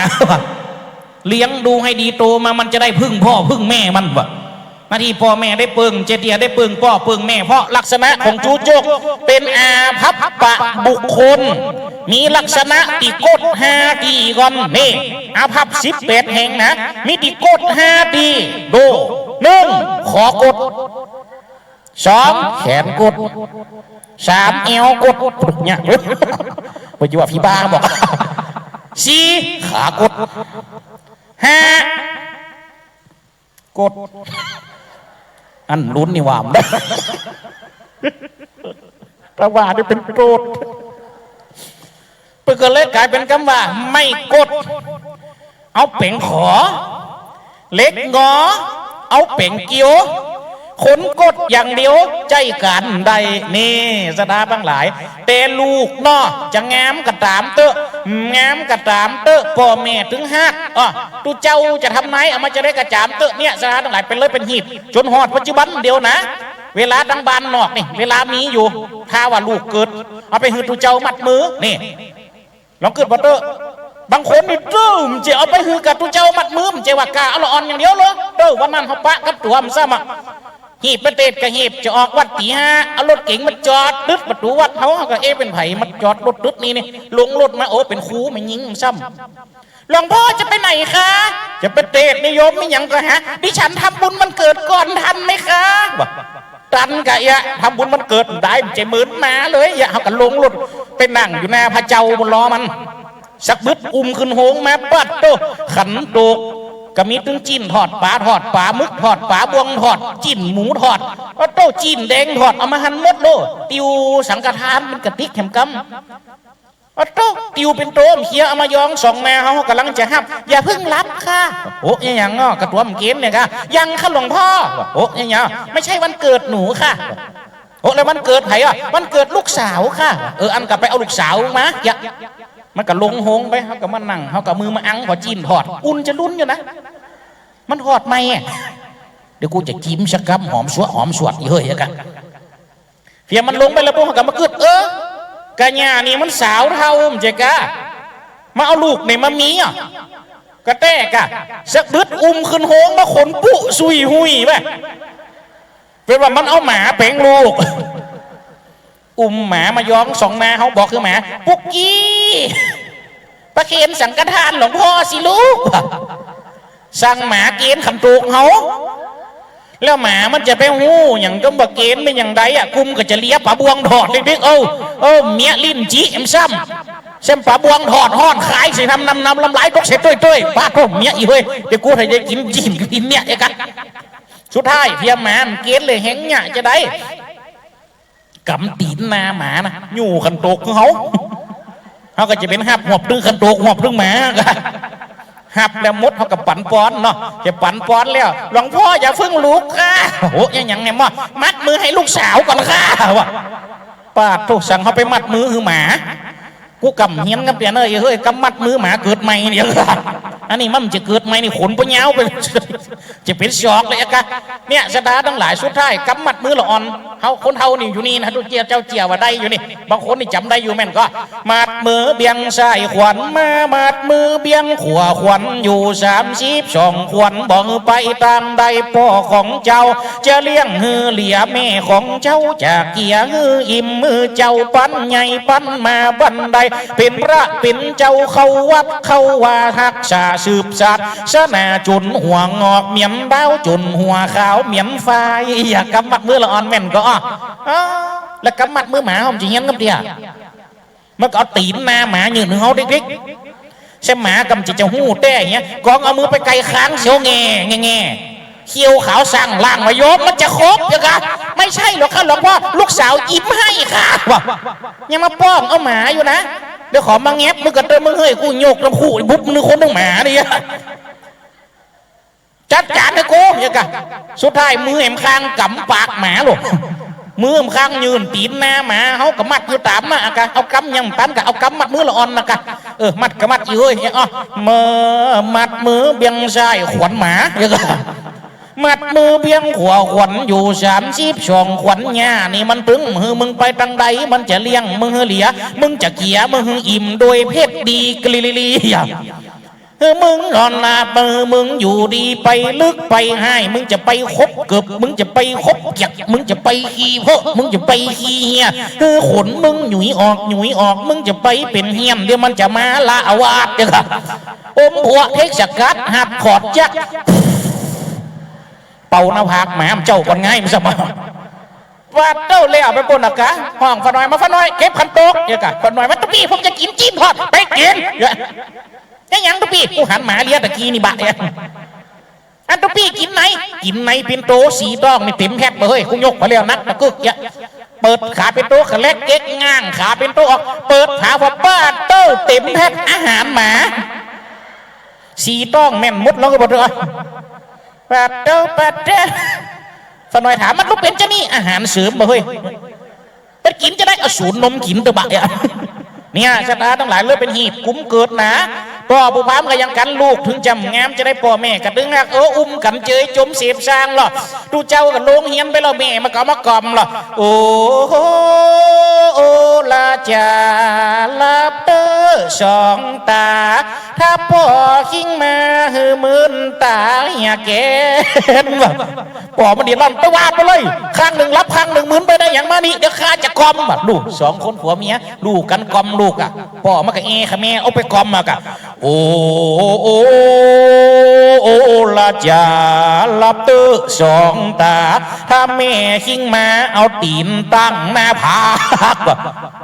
S3: เลี้ยงดูให้ดีโตมามันจะได้พึ่งพ่อพึ่งแม่มันวะมาที่พ่อแม่ได้เปิงเจเดียได้เปิงพ่อเปิงแม่เพราะลักษณะของจูโจกเป็นอาภัพปะบุคคลมีลักษณะติโกด5ตีก่อนนี่อาภัพ18แห่งนะมีติโกด5ตีดู1ขอกด2แขนกด3เอวกดเนี่ยไปอยู่ว่าพี่บ้าบอก4ขากด5กดอันลุ้นนี่ว่ามันได้ประว่าได้เป็นโกรธเพื่อเลยกลายเป็นคำว่าไม่กดเอาเป่งขอเล็กงอเอาเป่งเกี้ยวขนกดอย่างเดียวใจกันใดนี่สดาบ้างหลายแต่ลูกเนาะจะแง้มกระตามเตอะแง้มกระตามเตอะพ่อแม่ถึงหักตูเจ้าจะทำไหนเอามาจะได้กระจามเตอะเนี่ยสดาทั้งหลายเป็นเลยเป็นหีบจนหอดปัจจุบันเดียวนะเวลาดังบานนอกนี่เวลามีอยู่ถ้าว่าลูกเกิดเอาไปหือตูเจ้ามัดมือนี่ลองเกิดบ่เตอะบางคนนี่ตื้มจะเอาไปหือกับตูเจ้ามัดมือมันจะว่ากาเอาละอ่อนอย่างเดียวเลยเตอะวันนั้นเขาปะกับตัวมันซ้ำหีบประเทศกับหีบจะออกวัดตีห้าเอารถเก๋งมาจอดตึ๊ดประตูวัดเขาก็เป็นไผ่มาจอดรถตึ๊ดนี่ลงรถมาโอ้เป็นครูไม่ยิงซ้ำหลวงพ่อจะไปไหนคะจะไปเทศนิยมไม่ยังก็ฮะดิฉันทำบุญมันเกิดก่อนทันไหมคะตันกะยะทำบุญมันเกิดได้ใจเหมือนมาเลยอย่าเขากันลงรถไปนั่งอยู่หน้าพระเจ้าบนล้อมันสักบึดขึ้นโหงมาปัดโตขันโตก็มีตึงจิ้นทอดปลามึกทอดปลาบวงทอดจิ้นหมูทอดก็โต้จิ้นแดงทอดเอามาหั่นหมดโลติวสังกทานเป็นกระติกแข็มกำโต้ติวเป็นโตมเคี้ยเอามายองสองแม่เขากำลังจะห้ามอย่าเพิ่งรับค่ะโอ้ยยังกระตัวมเกณฑ์เนี่ยค่ะยังค่ะหลวงพ่อโอ้ยยังไม่ใช่วันเกิดหนูค่ะโอ้แล้ววันเกิดไผ่วันเกิดลูกสาวค่ะอันกลับไปเอาลูกสาวมาอย่ามันก็ลงโฮงไปเขาก็มานั่งเขาก็มือมาอังขอจีนถอดอุ่นจะลุ้นอยู่นะมันถอดไหมเดี๋ยวกูจะจิ้มสักคำหอมสวดเฮ้ยกันเพียมันลงไปแล้วพวกเขาก็มาเกิดกะญานี่มันสาวเท่าเจ๊กะมาเอาลูกเนี่ยมามีกระแตกะสักบึดขึ้นโฮงมาขนปุ๊ซุยหุยไปเป็นว่ามันเอาหมาเป่งลูกหมามายองสองแม่เขาบอกคือหมาปุกกี้ประเคนสังฆทานหลวงพ่อสิลูกสั่งหมาเกณฑ์คำตูกเขาแล้วหมามันจะไปหู้อย่างก็บอกเกณฑ์ไม่อย่างใดกุมก็จะเลี้ยปลาบวงถอดเล็กๆเมียลิ้นจีเอ็มซ้ำเส้นปลาบวงถอดห่อนขายสิทำน้ำลำไหลตกเสร็จต้วยป้าโทษเมียอีเฮ้ยเดี๋ยวกูให้ได้กินจีนกินเนี่ยไอ้กันสุดท้ายเพียหมาเกณฑ์เลยแห้งเนี่ยจะได้กำตีนนาหมานะอยู่ขันโตกของเขาก็จะเป็นหับหัวพึ่งขันโตกหัวพึ่งหมาหับแล้วมดเขากับปั่นป้อนเนาะจะปั่นป้อนแล้วหลวงพ่ออย่าพึ่งลูกค่ะโอ้ยยังไงมั่มัดมือให้ลูกสาวก่อนค่ะวะป้าถูกสั่งเขาไปมัดมือคือหมากูกำเฮียนกับเปียเนยเฮ้ยกำมัดมือหมาเกิดใหม่เนี่ยอันนี้มันจะเกิดใหม่นี่ขนปะเงาไปจะเป็นชอกเลยกันเนี่ยสดาทั้งหลายสุดท้ายกำมัดมือละอ่อนเขาคนเท่านี่อยู่นี่นะทุกเจ้าเจียวว่าได้อยู่นี่บางคนนี่จำได้อยู่แม่นก็มัดมือเบียงใส่ขวัญมามัดมือเบียงขวาขวัญอยู่32ขวัญบอกไปตามใดพ่อของเจ้าจะเลี้ยงฮือเหลี่ยแม่ของเจ้าจากเกียฮืออิ่มมือเจ้าปั้นใหญ่ปั้นมาบันไดเป็นพระเป็นเจ้าเข้าวัดเข้าวาหักษาสืบศาสศาสนาจุนหัวงอกเหมียนดาวจุนหัวขาวเหมียนไฟอย่ากำมัดมือละอ่อนแม่นก็แล้วกำมัดมือหมาผมจะเงี้ยกับเดียมันก็เอาตีนหน้าหมายืนหนึ่งเขาเด็กๆใช่หมากำจิจะหู้แต่เงี้ยกองเอามือไปไกลค้างเสียวแง่ เขียวขาวสั่งล่างมาโยมมันจะครบยังไงไม่ใช่หรอกค่ะหลวงพ่อลูกสาวยิ้มให้ค่ะวะยังมาป้องเอาหมาอยู่นะเดี๋ยวขอมาแงบมึงกันเติมมึงเฮ้ยกูโยกน้ำคู่บุ๊บนึกคนต้องหมาดิจัดการให้กูยังไงสุดท้ายมือเอ็มข้างกำปากหมาหรอกมือข้างยืนตีนหน้าหมาเขากำมัดอยู่ตามมากะเอากำยังตันกะเอากำมัดมือละอ่อนนะกะมัดกะมัดอยู่เฮ้ยอ๋อมัดมือเบียงซ้ายขวัญหมายังไงมัดมือเบียงขวาขวัญอยู่32ขวัญหญ้านี่มันตึงมือมึงไปทางใดมันจะเลี้ยงมึงเหลียมึงจะเกียมึงอิ่มโดยเพศดีกลิลีมึงนอนหลับมึงอยู่ดีไปลึกไปให้มึงจะไปคบเกือบมึงจะไปคบเกียกมึงจะไปขี้เพราะมึงจะไปขี้เหี้ยขนมึงหนุ่ยออกมึงจะไปเป็นเหี้ยมเดี๋ยวมันจะมาละวาดเดี๋ยวอมหัวเทกสกัดหัดขอดจักเป่าหน้าผากหมาเจ้าก่อนง่ายมันสมองว่าเจ้าเลี้ยไปปนอากาห้องฝนอยมาฝนอยเก็บขันโต๊ะเดี๋ยวกันฝนอยมาตุ๊ปี้ผมจะกินจิ้มทอดไปกินยังตุ๊ปี้กูหันหมาเลี้ยตะกี้นี่บะเนี่ยอันตุ๊ปี้กินไหนเป็นโตสีดองนี่เต็มแคบเลยกูยกมาแล้วนักตะกึกเนี่ยเปิดขาเป็นโตขเล็กเก๊กง่างขาเป็นโตออกเปิดขาว่าบ้านเต้าเต็มแพ็คอาหารหมาสีต้องแม่นมุดแล้วก็บอกเลยปัดเต้าฝนอยถามมันลูกเป็นจะนี่อาหารเสริมบ่เฮ้ยเป็นกินจะได้อสูรนมกินตัวบะเนี่ยชะตาทั้งหลายเลือดเป็นหีบกุ้มเกิดนะพ่อผู้พามก็ยังกันลูกถึงจำงามจะได้พ่อแม่กระดึงหักอุ้มกันเจยจมเสียบสร้างหรอดูเจ้ากันลงเฮียนไปแล้วแม่มาก็มากล่อมหรอโอ้ลาจาลาเตอสองตาถ้าพ่อขิงมาหือมื่นตาอย่าแก่พ่อมันเดือดร้อนไปวาดไปเลยข้างหนึ่งรับข้างหนึ่งมื่นไปได้อย่างมานี่เดี๋ยวข้าจะกล่อมลูกสองคนผัวเมียลูกกันกล่อมลูกอ่ะพ่อมากับค่ะแม่เอาไปกล่อมมากะโอ้ลาจาลับเตอสองตาถ้าแม่ขิงมาเอาตีนตั้งหน้าผาก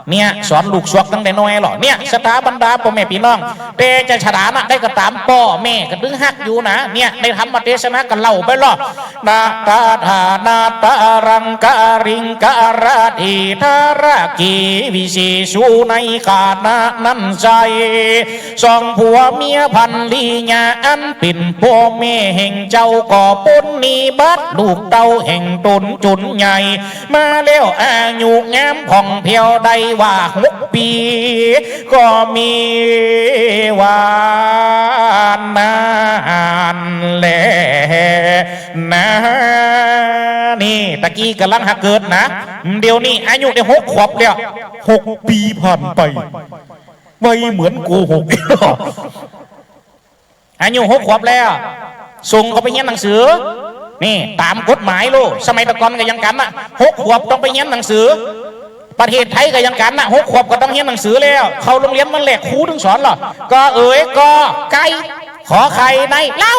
S3: เนี่ยสอนลูกสวกตั้งแต่น้อยหรอเนี่ยสถาบรรดาพ่อแม่พี่น้องเตจะฉลาดนะได้ก็ตามพ่อแม่ก็ดึงหักอยู่นะเนี่ยได้ทำมาเทศนากันเล่าไปหรอนาตาธานาตารังการิงการาธิธารากีวิเศษุในกาณนั้นใจสองผัวเมียพันลีญาอันเป็นพ่อแม่แห่งเจ้าก่อปุณนีบัดลูกเต้าแห่งตนจุนใหญ่มาแล้วอายุงามผ่องเพียวได้ว่า6 ปีก็มีวานนานแลนะนี่ตะกี้กำลังหักเกิดนะเดี๋ยวนี้อายุได้6 ขวบแล้ว6 ปีผ่านไปไม่เหมือนโกหกอายุ6 ขวบแล้วส่งเขาไปเรียนหนังสือนี่ตามกฎหมายโลกสมัยตะกอนก็ยังกันนะ6 ขวบต้องไปเรียนหนังสือประเทศไทยก็ยังกันนะ6 ขวบก็ต้องเรียนหนังสือแล้วเข้าโรงเรียนมันแหลกครูถึงสอนหรอก็ก็ไก่ขอไข่ในเล่า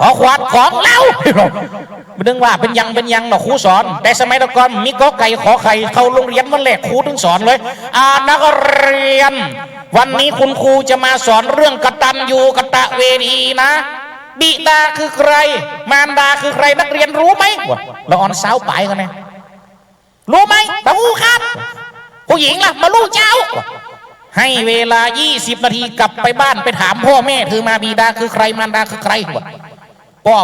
S3: ขอขวดของเล่าไม่ดึงว่าเป็นยังหรอกครูสอนแต่สมัยตะกอนมีก็ไก่ขอไข่เข้าโรงเรียนมันแหลกครูถึงสอนเลยนักเรียนวันนี้คุณครูจะมาสอนเรื่องกตัญญูกตเวทีนะบิดาคือใครมารดาคือใครนักเรียนรู้ไหมเราอ่อนสาวไปกันเนี่ยรู้ไหมตาหูครับผู้หญิงล่ะมาลูกเจ้าให้เวลา20 นาทีกลับไปบ้านไปถามพ่อแม่เธอมาบิดาคือใครมารดาคือใครพ่อ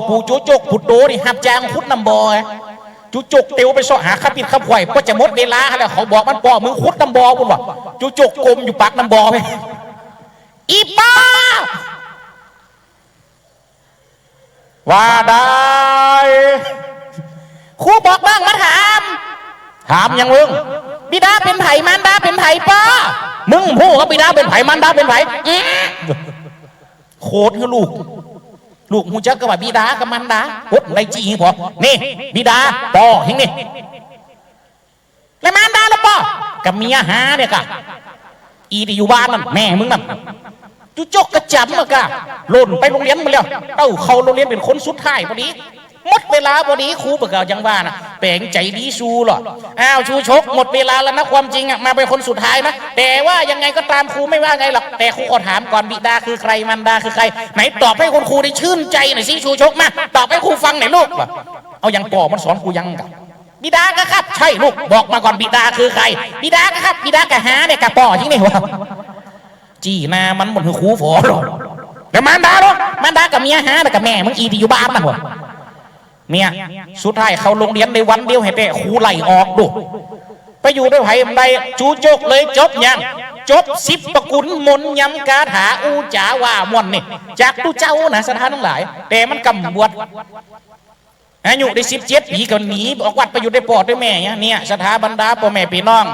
S3: ปู่จุจกผุดโตนี่หับจางขุดน้ำบ่อจุจกเตียวไปสอหาขับปิดขับไหวก็จะมดเวลาแล้วเขาบอกมันพ่อมึงขุดน้ำบ่อบุญวะจุจกกลมอยู่ปากน้ำบ่อไปอีป้าว่าได้ครูบอกบ้างมาถามยังมึงบิดาเป็นไผ่มารดาเป็นไผ่ป้ามึงพูดว่าบิดาเป็นไผ่มารดาเป็นไผ่โคตรคือลูกมูจักกับว่าบิดากับมารดาพุทธไรจีพอนี่บิดาปอเห็นนี่แล้วมารดาแล้วปอกับเมียหาเนี่ยกะอีที่อยู่บ้านนั่นแม่มึงนั่นจุจกกระจำมากะหล่นไปโรงเรียนมาแล้วเข้าโรงเรียนเป็นคนสุดท้ายพอดี หมดเวลาพอดีครูประกาศยังว่านะแปลงใจดีสู้หรออ้าวชูชกหมดเวลาแล้วนะความจริงอ่ะมาเป็นคนสุดท้ายนะแต่ว่ายังไงก็ตามครูไม่ว่าไงหรอกแต่ครูขอถามก่อนบิดาคือใครมารดาคือใครไหนตอบให้คุณครูได้ชื่นใจหน่อยสิชูชกมาตอบให้ครูฟังหน่อยลูกเอายังปอมันสอนครูยังกับบิดาก็ครับใช่ลูกบอกมาก่อนบิดาคือใครบิดาก็ครับบิดากะหาเนี่ยกะปอจริงไหมวะจี้นามันหมดคือครูฝอหรอกับมารดาหรอมารดากับเมียหาแต่กับแม่มึงอีที่อยู่บ้านนะวะเนี่ยสุดท้ายเขาโรงเรียนในวันเดียวให้แต่ครูไล่ออกดูไปอยู่ด้วยไผ่ใดจูโจกเลยจบยังจบ10 ประกุลมนยำกาถาอูจ๋าว่ามวนนี่จากตู้เจ้านะสถานทั้งหลายแต่มันกำบวชอายุได้17 ปีก็หนีออกวัดไปอยู่ได้ปอดด้วยแม่เนี่ยสถาบรรดาพ่อแม่พี่น้อง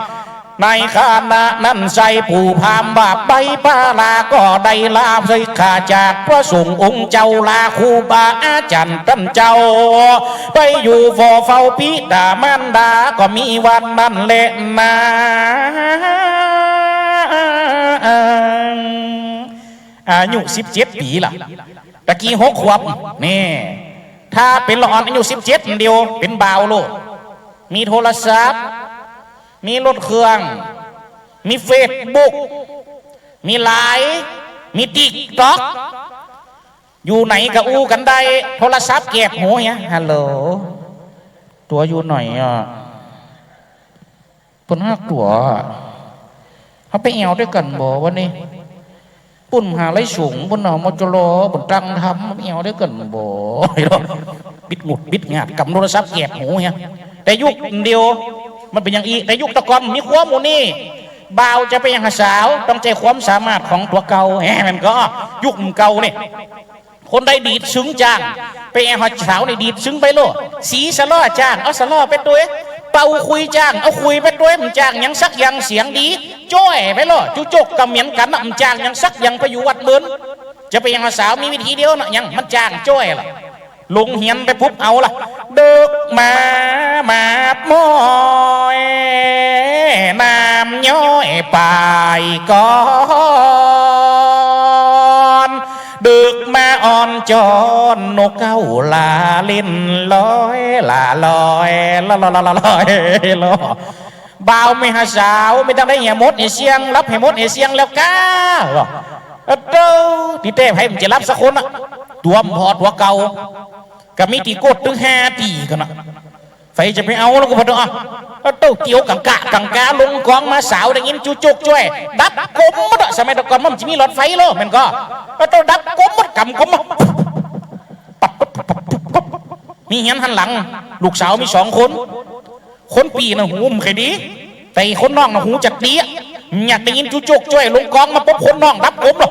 S3: ในขณะนั้นใส่ผู้พามบาปใบปาลาก็ได้ลาใส่ขาจากพระสงฆ์องค์เจ้าลาครูบาอาจารย์ท่านเจ้าไปอยู่ฟอเฝ้าพิดามันดาก็มีวันนั้นแหละนะอายุ17 ปีล่ะตะกี้6 ขวบนี่ถ้าเป็นละอ่อนอายุ17 เดียวเป็นบ่าวโลดมีโทรศัพท์มีรถเครื่องมีเฟซบุ๊กมีไลน์มีติ๊กต็อกอยู่ไหนก็อู้กันได้โทรศัพท์เก็บหูเนี่ยฮัลโหลตัวอยู่หน่อยอ่ะปุ่นหักตัวเขาไปเอวด้วยกันบ่วันนี้ปุ่นหาไรสูงปุ่นหนอมจโลปุ่นตั้งทำเอวด้วยกันบ่บิดหงุดบิดงาดกับโทรศัพท์เก็บหูเนี่ยแต่ยุคเดียวมันเป็นอย่างอีแต่ยุคตะกอนมีความโมนี่บ่าวจะไปยังสาวต้องใจความสามารถของตัวเก่าแหมมันก็ยุคเก่าเนี่ยคนใดดีดซึ้งจ้างไปแอร์สาวในดีดซึ้งไปโลสีสล้อจ้างเอาสล้อไปตัวเป่าคุยจ้างเอาคุยไปตัวมันจ้างยังสักยังเสียงดีจ้อยไปโลจุจกกับเหมียนกันมันจ้างยังสักยังไปอยู่วัดเบิ้นจะไปยังสาวมีวิธีเดียวนะยังมันจ้างจ้อยล่ะลงเหียนไปปุ๊บเอาล่ะเดิกมาบมอยน้ำย้อยไปก่อนดึกมาอ่อนจอนนกเก้าลาเล่นลอยลาลอยลอยลอยบ่าวไม่หาสาวไม่ต้องได้เหี้ยมดเหี้ยเสียงรับให้มดเหี้ยเสียงแล้วก้าเด้อที่เต้ให้มันจะรับสักคนอ่ะตัวพอตัวเก่ากับมีตีโกดถึง5 ตีกันนะไฟจะไปเอาแล้วก็พอดีอ่ะเต้าเกี่ยวกังกาลงกองมาสาวได้ยินจุกช่วยดับกลมหมดสมัยตะกอนมันจะมีหลอดไฟเลยมันก็เต้าดับกลมหมดกำกลมมีเห็นหันหลังลูกสาวมี2 คนปีนะหูมันเคยดีแต่คนน้องนะหูจัดดีอยากได้ยินจุกช่วยลงกองมาปุ๊บคนน้องดับกลมหรอ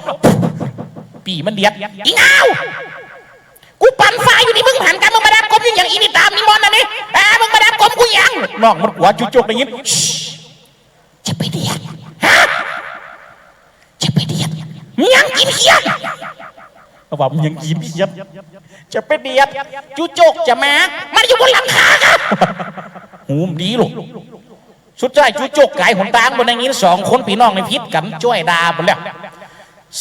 S3: ปีมันเดียดอีเงากูปั่นไฟอยู่นี่มึงหันกันมึงมาดับกลมอย่างอีนี่ตามนี่มอนนะนี่มึงมาดับกลมกูยังน้องมันหัวจุกได้ยินจะไปเดียดฮะจะไปเดียดยังกินเขียดว่ามึงยังกินเขียดจะไปเดียดจุกจะมามันอยู่บนหลังคาครับหูมดีหรอกสุดท้ายจุกไก่หนตางบนอย่างนี้2 คนพี่น้องในพิษกันช่วยดาบนแล้ว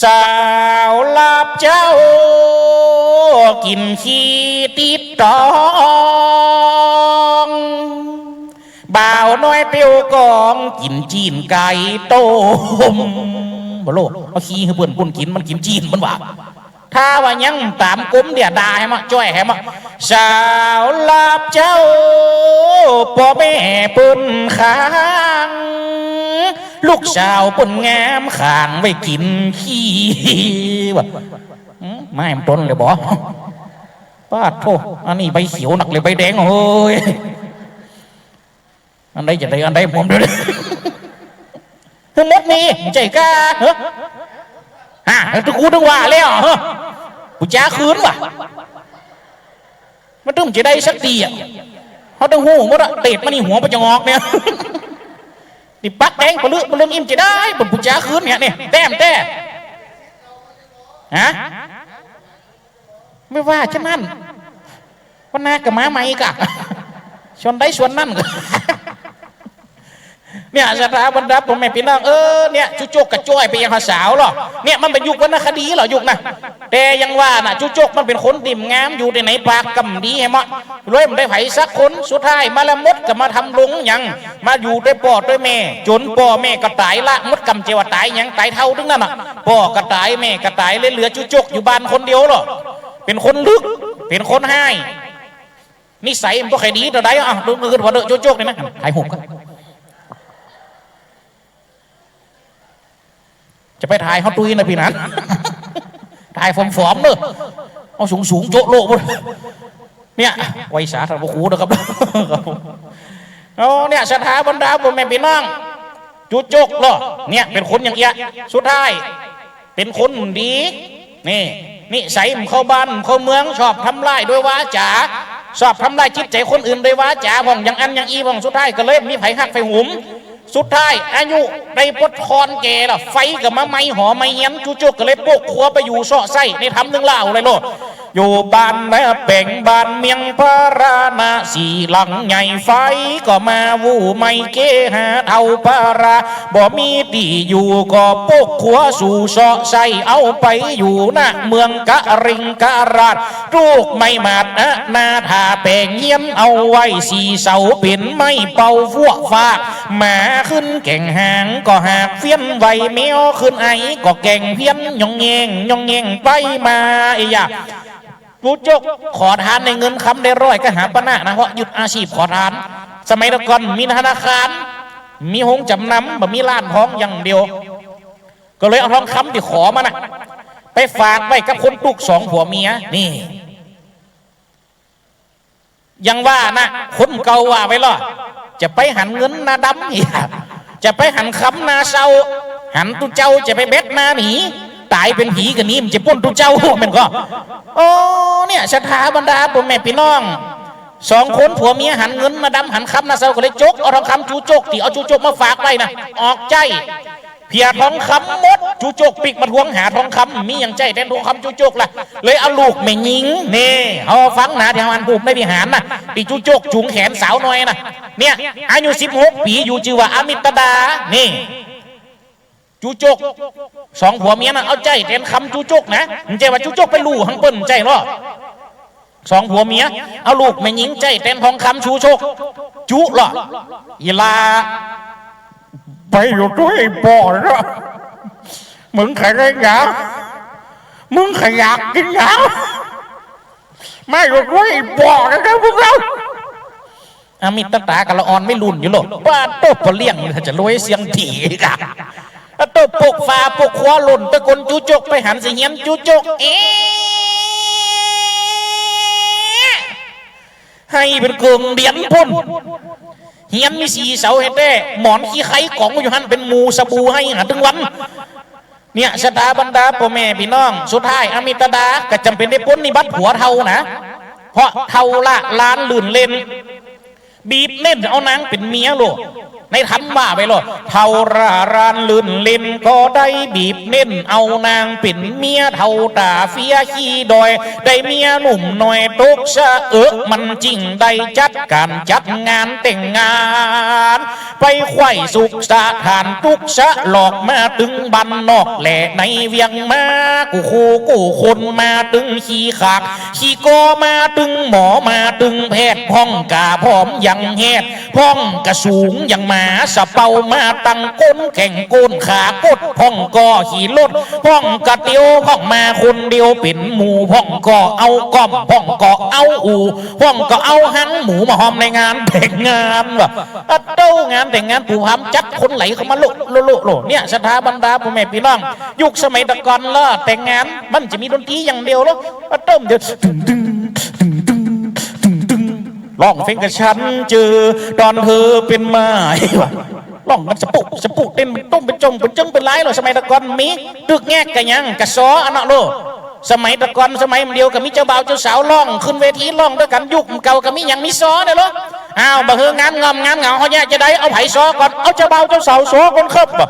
S3: สาวลาบเจ้ากินขี้ติดตองบ่าวน้อยเตียวกองกินจีนไก่ต้มบ่โลเอาขี้ให้เพื่อนปุ่นกินมันกินจีนมันว่าถ้าว่ายังตามกุ้มเดี๋ยวด่าให้มาจ้อยให้มาสาวลาบเจ้าพ่อแม่ปุ่นค้างลูกสาวปุ่นงามขางไว้กินขี้วะไม่มันต้นเลยบอป้าโทอันนี้ใบเขียวหนักเลยใบแดงเฮ้ยอันใดจะได้อันใดผมเดี๋ยวมดนี่ใจกล้าฮะทุกคู่ต้องว่าแล้วกูจ้าคืนว่ะมันต้องจะได้สักทีอ่ะเขาต้องหูมดอะเตะมันนี่หัวไปจะงอกเนี่ยนี่ปักแดงปลื้มอิ่มจะได้บนกูจ้าคืนเนี่ยแต้มฮะไม่ว่าฉันนั่นวันนากับม้าไหมกะชนได้ชวนนั่น เนี่ยสถาบันดับผมแม่พี่น้องเนี่ยจุจกกระจ้อยไปยังภาษาวหรอเนี่ยมันเป็นยุควรรณคดีหรอยุคนะแต่ยังว่าน่ะจุจกมันเป็นคนดิ่มงามอยู่ในไหนปากกำดีให้เหมาะรวยมันได้ไผสักคนสุดท้ายมาละมดก็มาทำลงยังมาอยู่ด้วยพ่อด้วยแม่จนพ่อแม่ก็ตายละมดกำเจวตายยังตายเท่าดึงนั่นน่ะพ่อก็ตายแม่ก็ตายเลยเหลือจุจกอยู่บ้านคนเดียวหรอเป็นคนลึกเป็นคนให้นิสัยมันก็ใครดีแต่ใดอ่ะดูมือหัวเด้อจุจกเลยนะถ่ายหุบกันจะไปถ่ายเขาตุยนะพี่นั้น ถ่ายฟอมๆเนอะเอาสูงโจ๊ะโลกเนี่ยไว้สาธารณคูนะครับเนี่ยสถาบันดาผมแม่พี่น้องจุจกเหรอเนี่ยเป็นคนอย่างเงี้ยสุดท้ายเป็นคนดีนี่ใส่เข้าบ้านเข้าเมืองชอบทำลายด้วยวาจาชอบทำลายจิตใจคนอื่นด้วยวาจาพ่องอย่างอันอย่างอีพ่องสุดท้ายก็เลยมีไผหักไฟหุมสุดท้ายอายุได้ปดคอนแก่ละไฟกับมะไม้หอไม้เงี้ยนจุกก็เลยปกขัวไปอยู่เสาะไส้ในทำหนึ่งเล่าเลยโลดอยู่บ้านแม่เป่งบ้านเมียงพระราณสีหลังใหญ่ไฟก็มาวูไม่เกหาเท่าพระราบ่มีตีอยู่ก็ปกขัวสู่เสาะไส้เอาไปอยู่หน้าเมืองกะริงกะราดลูกไม่มาดนะนาถาแป่งเงี้ยนเอาไว้สีเสาเป็นไม่เป่าฟัวฟ้าหมาขึ้นแก่งหางก็หากเฟี้ยนไวเมียวขึ้นไอก็แก่งเพี้ยนยองเงงไปมาไอ้ยาจุจกขอทานในเงินคำได้ร้อยก็หาปณะนะเพราะหยุดอาชีพขอทานสมัยตะก่อนมีธนาคารมีห้องจำนำแบบมีร้านทองอย่างเดียวก็เลยเอาทองคำที่ขอมานะไปฝากไว้กับคนตุกสองผัวเมียนี่ยังว่านะคนเก่าว่าไว้หรอจะไปหันเงินนาดำอีกจะไปหันคำนาเศร้าหันตุเจ้าจะไปเบ็ดนาหนีตายเป็นผีกันนี้มันจะป้นตุเจ้ามันก็โอ้เนี่ยสถาบรรดาพ่อแม่พี่น้องสองคนผัวเมียหันเงินนาดำหันคำนาเศร้าก็เลยจกเอาทองคำจูจกที่เอาจูจกมาฝากไว้นะออกใจเพียทองคำมดจูจกปิกมาทวงหาทองคำมีอย่างใจแทนทองคำจูจกล่ะเลยเอาลูกแม่ยิงนี่เอาฟังนะที่มันผูกไม่พิหารนะตีจูจกจุงแขนสาวน้อยนะเนี่ยอายุ16 ปีอยู่ชื่อว่าอมิตดานี่จูจกสองผัวเมียนะเอาใจแทนคำจูจกนะมันใจว่าจูจกไปลู่หังเปิ้นใจหรอสองผัวเมียเอาลูกแม่ยิงใจแทนทองคำจูจกจุหรออีลาไปอยู่ด้วยบ่อนะมึงใครได้หยามึงขยักกินหยาไม่อยู่ด้วยบ่อนะครับพวกเราอามิตตากับละออนไม่รุนอยู่หรอกว่าโต๊ะปะเลี่ยงจะรวยเสียงถี่กันโต๊ะปกฟ้าปกคว้าหล่นตะกนจูจกไปหันเสียงจูจกให้เป็นกลุ่มเดียนพุ่นเฮียนมีสีเสาเห็ดได้หมอนขี้ไข่กล่องอยู่หันเป็นมูสบู่ให้หาถึงวันเนี่ยสถาบรรดาพ่อแม่พี่น้องสุดท้ายอมิตดาก็จำเป็นได้พ้นนิบัติผัวเท่านะเพราะเท่าละล้านลื่นเล่นบีบเล่นเอานางเป็นเมียโลในทำว่าไปโลเท่าระรานลื่นเล่นก็ได้บีบเล่นเอานางเป็นเมียเท่าตาเฟียขี้ดอยได้เมียหนุ่มหน่อยตกชะมันจริงได้จัดการจัดงานแต่งงานไปไข่สุขสถานตุกชะหลอกมาตึงบันนอกแหล่ในเวียงมากูคู่กูคนมาตึงขี้ขากขี้กอมาตึงหมอมาตึงแพทย์พ้องกาพร้อมยังแหดพ้องกระสูงยังมาสะเปามาตั้งก้นแข่งก้นขากดพ้องก็ขี่รถพ้องกระเตียวพ้องมาคนเดียวเป็นหมูพ้องก็เอาก้อมพ้องก็เอาอูพ้องก็เอาหังหมูมาหอมในงานแต่งงานว่ะเต้างานแต่งงานปู่พามจัดคนไหลเข้ามาโลเนี่ยสถาบรรดาพ่อแม่พี่น้องยุคสมัยตะก่อนล่ะแต่งงานมันจะมีดนตรีอย่างเดียวแล้วเต้มเดียวร้องเพลงกับฉันเจอตอนเธอเป็นไม้ว่ะร้องกันสปุกเต้นเป็นต้มเป็นจงเป็นจึงเป็นไรหรอสมัยตะก่อนมีตึกแงกกันยังกระซ้ออันนั้นโลสมัยตะก่อนสมัยมันเดียวกับมีเจ้าบ่าวเจ้าสาวร้องขึ้นเวทีร้องด้วยกันยุคเก่ากับมีอย่างมีซ้อเนี่ยหรออ้าวบ่เฮงานงอมงานเหงาเขาเนี่ยจะได้เอาไผ่ซ้อก่อนเอาเจ้าบ่าวเจ้าสาวซ้อก่อนครับบ่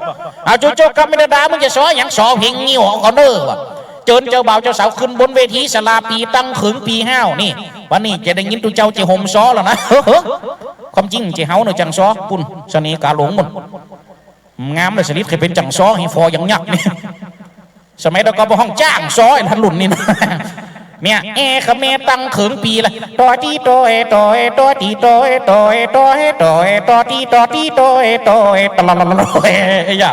S3: เอาโจกับไม่ได้ด่ามึงจะซ้ออย่างซ้อเพลงงิ้วก่อนเด้อว่ะเจิญเจ้าบ่าวเจ้าสาวขึ้นบนเวทีสลาปีตั้งขึงปีห้าวนี่วันนี้จะได้ยินตัวเจ้าจะห่มซ้อแล้วนะ ความจริงเจ้าเฮาเนี่ยจังซ้อปุ่นเสน่ห์กาหลงหมดงามเลยสลิดเคยเป็นจังซ้อให้ฟออย่างยักษ์นี่สมัยเราก็ไปห้องจ้างซ้อไอ้ทันหลุนนี่นะเนี่ยขเมตั้งเขิงปีละตอตีโตเอโตเอโตตีโตเอโตเอโตเอโตเอโตตีโตตีโตเอโตเอตลอดอย่า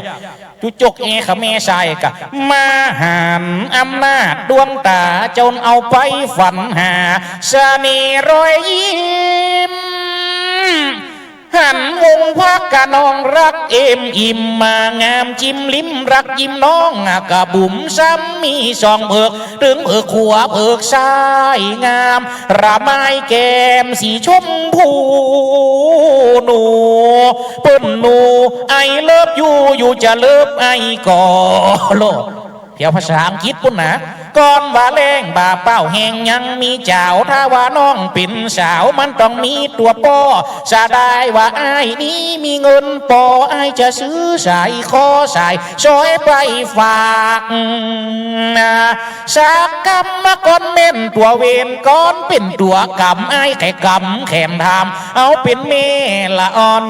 S3: จุจกขเมใส่กะมาหันอำนาจดวงตาจนเอาไปฝันหาเสน่ห์รอยยิ้มหันวงพักกะน้องรักเอ็มอิ่มมางามจิ้มลิ้มรักยิ้มน้องกะบุ๋มซ้ำมีสองเผือกถึงเผือกขวาเผือกซ้ายงามระไม้แก้มสีชมพูหนูเปิ้นหนูไอเลิฟอยู่จะเลิฟไอก่อโลกเที่ยวภาษาอังกฤษปุ่นนะก่อนว่าแรงบาเป้าแหงยังมีเจ้าถ้าว่าน้องเป็นสาวมันต้องมีตัวปอสะได้ว่าไอ้นี้มีเงินปอไอ้จะซื้อสายคอสายช่วยไปฝากสักกำมาก่อนเม่นตัวเวนก้อนเป็นตัวกำไอ้แค่กำแขมทำเอาเป็นเมละอ่อน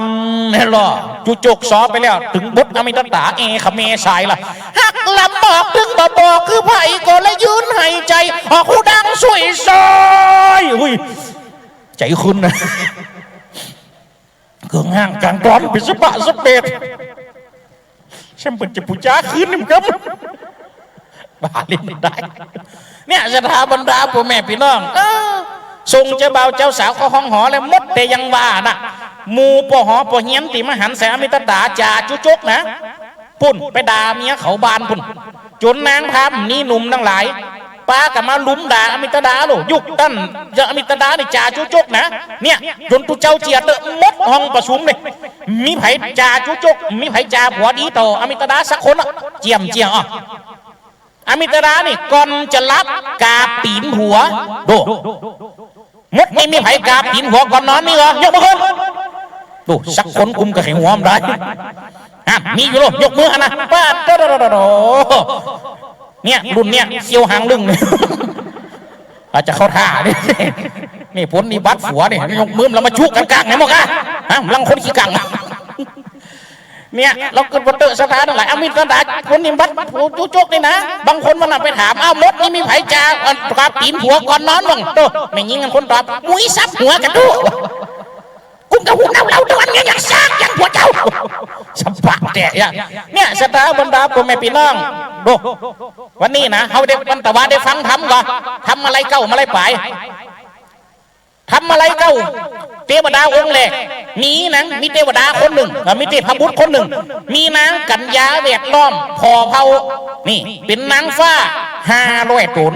S3: หรอจุจกซอไปแล้วถึงบุตรอมิตตาขเมสายละหักลำบอกถึงบอกคือไผ่ก็เลยยืนหายใจออกหูดังสวยซอยอุ้ยใจคุณนะเกืองห่างกลางร้อนเป็นสปะสเปดฉันเป็นจะปูจ้าคืนนี่ครับบาเล่นได้เนี่ยสถาบรรดาพ่อแม่พี่น้องส่งเจ้าบ่าวเจ้าสาวเข้าห้องหอแล้วมดแต่ยังว่าน่ะมูปหอปเฮียนติมหันแสมิตตาจ่าจุจกนะปุ่นไปด่าเมียเขาบานปุ่นจนนางทำนี่หนุ่มทั้งหลายป้ากับมาลุ้มด่าอมิตดาโลยุคตั้นจะอมิตดาในจ่าจุจกนะเนี่ยจนตุเจ้าเจียดมดห้องประชุมเลยมีไผ่จ่าจุจกมีไผ่จ่าผัวดีต่ออมิตดาสักคนเจียมอ่ะอมิตดานี่ก่อนจะรับกาปีนหัวโดมดไม่มีไผ่กาปีนหัวก่อนนอนนี่เหรอยกมือขึ้นดูสักคนกุมกับแข็งหัวมันได้มีอยู่โลยกมือนะป้าโดเนี่ยรุ่นเนี่ยเซียวหางลึงเลยอาจจะเข้าท่าดินี่ผลนี่บัดหัวนี่ยกมือแล้วมาชุกกังๆไหนบอกอ่ะลังคนขี้กังเนี่ยเราเกิดวัตถุสถานอะไรอามิตรดาคนนี่บัดจุจกนี่นะบางคนมันไปถามมดนี่มีไผ่จ่ากาปีนหัวก่อนนอนบ้างโตไม่ยิงกันคนตอบมุ้ยซับหัวกันดูกุ้งกับหัวเราตัวนี้ยังซากยังหัวเจ้าสัมผัสแต่เนี่ยสถาบรรดาพ่อแม่พี่น้องดูวันนี้นะเขาได้วันตะวันได้ฟังทำก่อนทำอะไรเก้าอะไรไปทำอะไรเก้าเทวดาองค์แรกมีนะมีเทวดาคนหนึ่งมีเทพบุตรคนหนึ่งมีนางกัญญาแวดล้อมพอเผานี่เป็นนางฟ้า500 ตน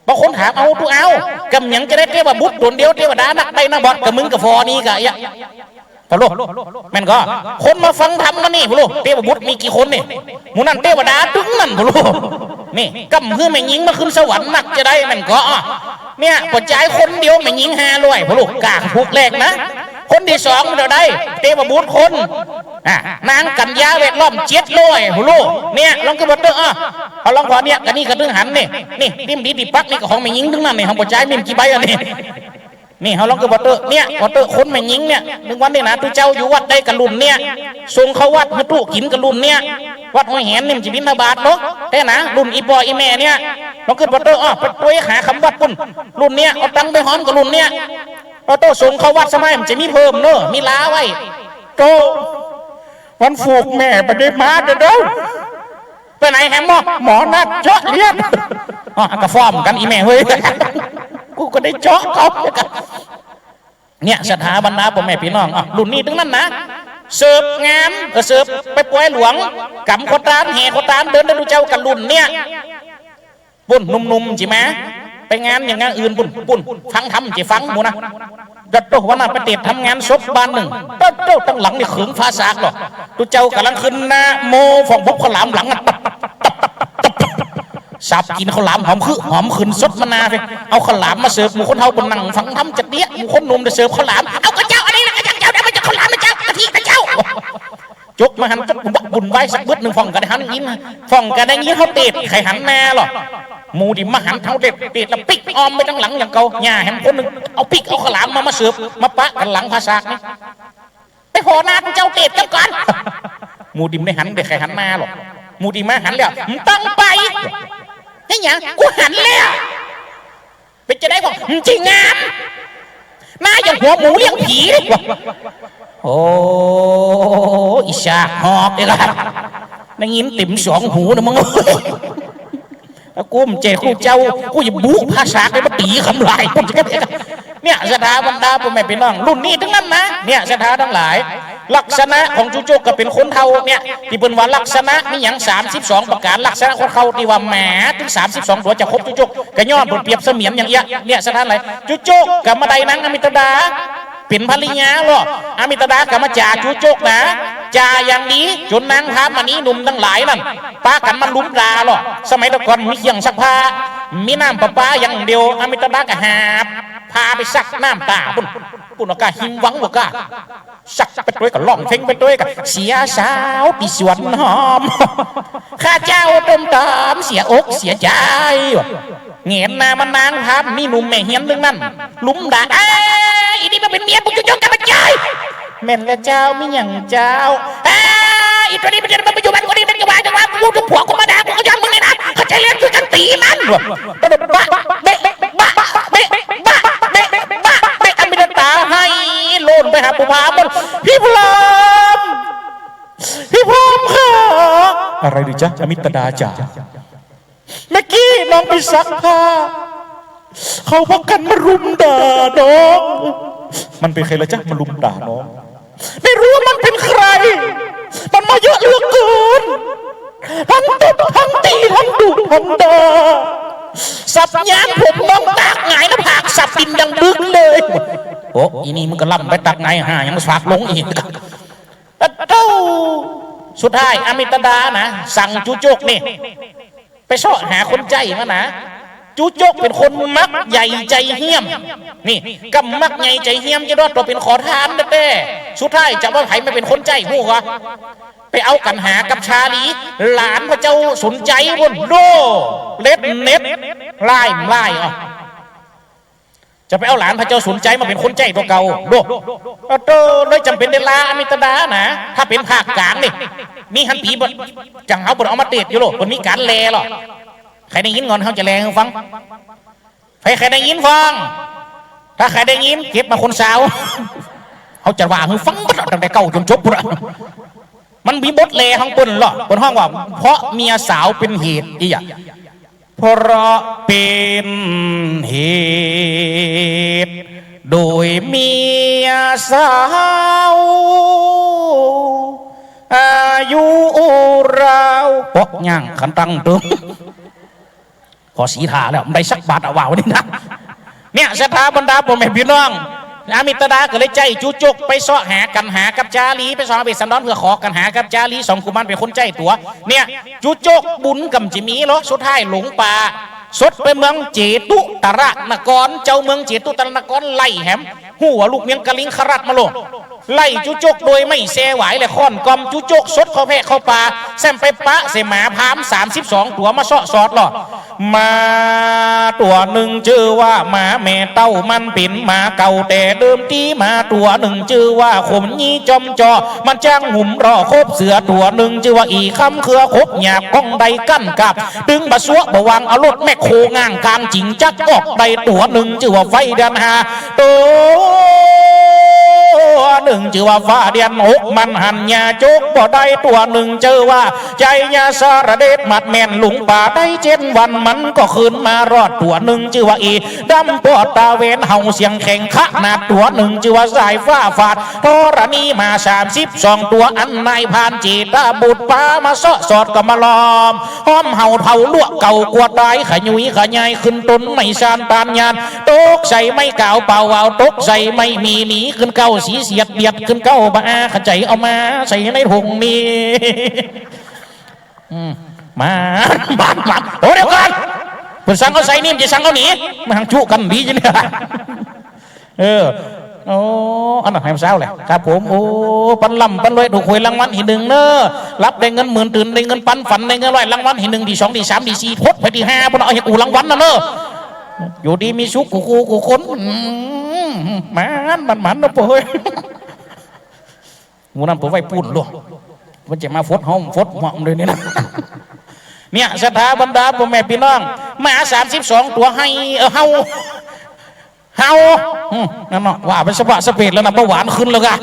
S3: บางคนถามเอาตัวเอากำยังจะได้เทวบุตรตนเดียวเทวดานักไปนะบอดกับมึงกับฟอนี่กะพะโลแม่นก็คนมาฟังธรรมกันนี่พะโลเทวบุตรมีกี่คนนี่หมู่นั่นเทวดาถึงนั่นพะโลนี่กำคือแม่หญิงมาขึ้นสวรรค์นักจะได้แม่นก็เนี่ยปัจจัยคนเดียวแม่หญิง500พะโลกากผูกแรกนะคนที่สองมันได้เทวบุตรคนนางกัญญาแวดล้อม700พะโลเนี่ยลองกระบอกเอาลองพอเนี่ยกันนี่กระดึงหันนี่ติมดีปักนี่ก็ของแม่หญิงถึงนั่นนี่ของปัจจัยมีกี่ใบอันนี้นี่เขาลองกระบอกเนี่ยวัดคนแม่หญิงเนี่ยหนึ่งวันนี่นะตุเจ้าอยู่วัดได้กระลุนเนี่ยส่งเขาวัดให้ตุกินกระลุนเนี่ยวัดห้วยแหนนี่มันจะบินทบาทเนาะแต่นะรุ่นอีปออีแม่เนี่ยลองกระบอกไปตัวหาคำวัดปุ่นรุ่นเนี่ยเอาตังไปหอมกระลุนเนี่ยเราโตส่งเขาวัดสมัยมันจะมีเพิ่มเนอะมีล้าไว้โตวันฝูกแม่ไปได้มาเด้อไปไหนแฮมหมอนัดเจาะเลียดกระฟอมกันอีแม่เฮ้ยกูก็ได้เจาะเขาเนี่ยสถาบันดาพ่อแม่พี่น้องรุ่นนี้ถึงนั้นนะเสิร์ฟงานเสิร์ฟไปป่วยหลวงกำโคตรแห่โคตรเดินได้ดูเจ้ากันรุ่นเนี่ยปุ่นนุ่มๆจีแม่ไปงานอย่างงานอื่นปุ่นฟังทำจีฟังหมูนะดัดโตวันนั้นไปเตะทำงานศพบ้านหนึ่งเต้าตั้งหลังนี่ขึงฟ้าสากหรอกดูเจ้ากำลังขึ้นนะโมฟองพบขลามหลังสับกินข้าวหลามหอมขึ้นสดมะนาวไปเอาข้าวหลามมาเสิร์ฟหมูคนเท่าบนนั่งฟังทำจัดเนี้ยหมูคนหนุ่มจะเสิร์ฟข้าวหลามเอากระเจ้าอันนี้นะกระเจ้าได้มาจากข้าวหลามกระเจ้ากะทิกระเจ้าจกมาหันจกบุ บุญไว้สักบึดหนึ่งฟ่องกันหันยิ้มฟ่องกันได้ยิ้มเขาเตะไข่หันแน่หรอหมูดิมาหันเท้าเด็ดแล้วปิกออมไปทั้งหลังอย่างเก่าหญ้าแหมคนหนึ่งเอาปิกเอาขลามมาเสือบมาปะกันหลังภาษานี่ไปขอนาเจ้าเตะกันก่อนหมูดิมได้หันเด็กไข่หันแน่หรอหมูดิมาหันแล้วมึงต้องไปนี่ยังกูหันแล้วเป็นจะได้บอกจริงงามหน้าอย่างหัวหมูเลี้ยงผีเลยว่ะโอ้อิชาหอบเลยล่ะนั่งยิ้มติ่มสองหูนะมึงกูมเจ้าคู่เจ้ากูอย่าบุกภาษาไปมาตีคำลายกูจะเนี่ยสถาบรรดาพ่อแม่พี่น้องรุ่นนี้ทั้งนั้นนะเนี่ยสถาทั้งหลายลักษณะของจุโจกก็เป็นคนเท่าเนี่ยที่เป็นว่าลักษณะมีอย่าง32ประการลักษณะคนเขาที่ว่าแหมถึง32ตัวจะครบจุโจกกระย้อนบนเปรียบเสมียนอย่างเงี้ยเนี่ยสถานอะไรจุโจกกับมาไดนังอมิตดาเป็นภรรยาหรออมิตดากับมาจ่าจุโจกนะจ่าอย่างนี้จนนางพามานี้หนุ่มทั้งหลายนั่นป้ากันมันลุ้มลาหรอสมัยตะก่อนมีเขียงซักผ้ามีน้ำประปาอย่างเดียวอมิตดาก็หาพาไปซักน้ำตาปุ่นอากาศหิมวังบอกว่าสักไปด้วยกับล่องเพ่งไปด้วยกับเสียสาวปีสวนหอมข้าเจ้าเติมตามเสียอกเสียใจเงียบนามันนางครับมีหนุ่มแม่เฮียนเรื่องนั้นลุ้มด่าอีนี่มันเป็นเมียปุ๊กจุ๊กกันมาใจแม่นและเจ้าไม่อย่างเจ้าอีตัวนี้มันจะมาอยู่บ้านคนนี้มันจะว่าจะว่าลูกผัวกูมาด่ากูก็ยอมมึงเลยนะเขาใจเล่นคือกันตีมันกระโดดบ้าเบ๊ะบ้าเบ๊ะบ้าเบ๊ะบ้าเบ๊ะอมิตตาให้โลนไปหาปุพาบนพี่พรามค่ะอะไรดิจ๊ะอมิตดาจ๋าเมื่อกี้น้องไปซักผ้าเขาพักกันมารุมด่าน้องมันเป็นใครละจ๊ะมารุมด่าน้องไม่รู้ว่ามันเป็นใครมันมาเยอะเหลือเกินทั้งตบทั้งตีทั้งดุทั้งด่าสับยางผมน้องตากไงนะผากสับดินดังบึ้งเลยโอ้อีนี่มันก็ล่ำไปตักไงหายังมาฝากลงอีกเต้าสุดท้ายอมิตดานะสั่งจุโจกนี่ไปซ่อหาคนใจมานะจุโจกเป็นคนมักใหญ่ใจเหี้ยมนี่กำมักใหญ่ใจเหี้ยมจะรอดตัวเป็นขอทานแต่สุดท้ายจะว่าไผ่ไม่เป็นคนใจหูวะไปเอากันหากับชาลีหลานพระเจ้าสนใจบนโดเล็ดเน็ตไล่อ่ะจะไปเอาหลานพระเจ้าสนใจมาเป็นคนใจตัวเก่าโดเลยจำเป็นเดลาอมิตดานะถ้าเป็นภาคกลางนี่มีฮันปีบจังเอาบนเอามาเตะอยู่โลบนมีการแลหรอใครได้ยินก่อนเขาจะแลให้ฟังใครได้ยินฟังถ้าใครได้ยินเก็บมาคนสาวเขาจะว่าให้ฟังบัดตั้งแต่เก่าจนจบปุ๊บมันมีบทแลทั้งปนหรอบนห้องว่าเพราะเมียสาวเป็นเหตุอีอ่ะเพราะเป็นเหตุโดยเมียสาวอายุราวปอกย่างขันตังตึงพอสีทาแล้วได้สักบาทเอาว่าวันนี้นะเนี่ยสถาบรรดาพ่อแม่พี่น้องอมิตดาก็เลยใจจุจกไปซ้อหากันหากับจารีไปซ้อเบสันดอนเพื่อขอกันหากับจารีสองกุมารเป็นคนใจตัวเนี่ยจุจกบุญกับจิมีเหรอสุดท้ายหลงป่าสดไปเมืองเจตุตระนครเจ้าเมืองเจตุตระนครไล่แหมหัวลูกเมียงกะลิงขรัดมาโลไล่จุจกโดยไม่เสไหวเลยค่อนกอมจุจกสดเข้าแพะเข้าป่าแซมไปปะเสหมาพาม32ตัวมาเสาะสอดหรอมาตัวหนึ่งชื่อว่าหมาแม่เต้ามันเป็นหมาเก่าแต่เดิมทีมาตัวหนึ่งชื่อว่าขมยี่จอมจอมันจ้างหุ่มรอคบเสือตัวหนึ่งชื่อว่าอีคำเครือคบหยาบก้องใดกั้นกับดึงบะซัวบะวังเอารถแม่โคง่างกลางจิงจักออกใดตัวหนึ่งชื่อว่าไฟเดือนหาตัวหนึ่งชื่อว่าฟ้าเดียนหกมันหันยาจุกบ่ได้ตัวหนึ่งชื่อว่าใจยาสารเดชมัดแม่นหลุงป่าได้7 วันมันก็คืนมารอดตัวหนึ่งชื่อว่าอีดำปอดตาเวนเห่าเสียงแข่งขนาดตัวหนึ่งชื่อว่าสายฟ้าฝาดธรณีมา32ตัวอันนายพานจีตาบุตรป้ามาเสาะสอดก็มาล้อมห้อมเห่าเผาลวกเก่ากวดได้ขยุยขยายขึ้นต้นไม่ชานตานยานตกใส่ไม่เก่าเป่าเอาตกใส่ไม่มีหนีขึ้นเก่าสีเสียดเบียดขึ้นเก้าบ้าขจายเอามาใส่ในถุงนี้มาโอ้เดี๋ยวก่อนเพื่อนสั่งเขาใส่นิ่มจะสั่งเขาหนีมาทางชุกันดีจังเลย โอ้อันนั้นให้มันเศร้าแหละครับผมโอ้ปันลำปันรวยถูกหวยรางวัลที่หนึ่งเนอะรับได้เงินหมื่นตื่นได้เงินปันฝันได้เงินร้อยรางวัลที่หนึ่งที่สองที่สามที่สี่ทดไปที่ห้าปนเอาอย่างอูรางวัลนะเนอะอยู่ดีมีสุขกูคนมันนะเฮ้ยมูนั่นผมไว้พูดลูกมันจะมาฟดห้องฟดหม่อมเลยเนี่ยนะเนี่ยสถาบรรดาพ่อแม่พี่น้องมา32ตัวให้เฮานั่นเนาะว่าไปสบะสเปดแล้วนะเบาหวานขึ้นแล้วกะ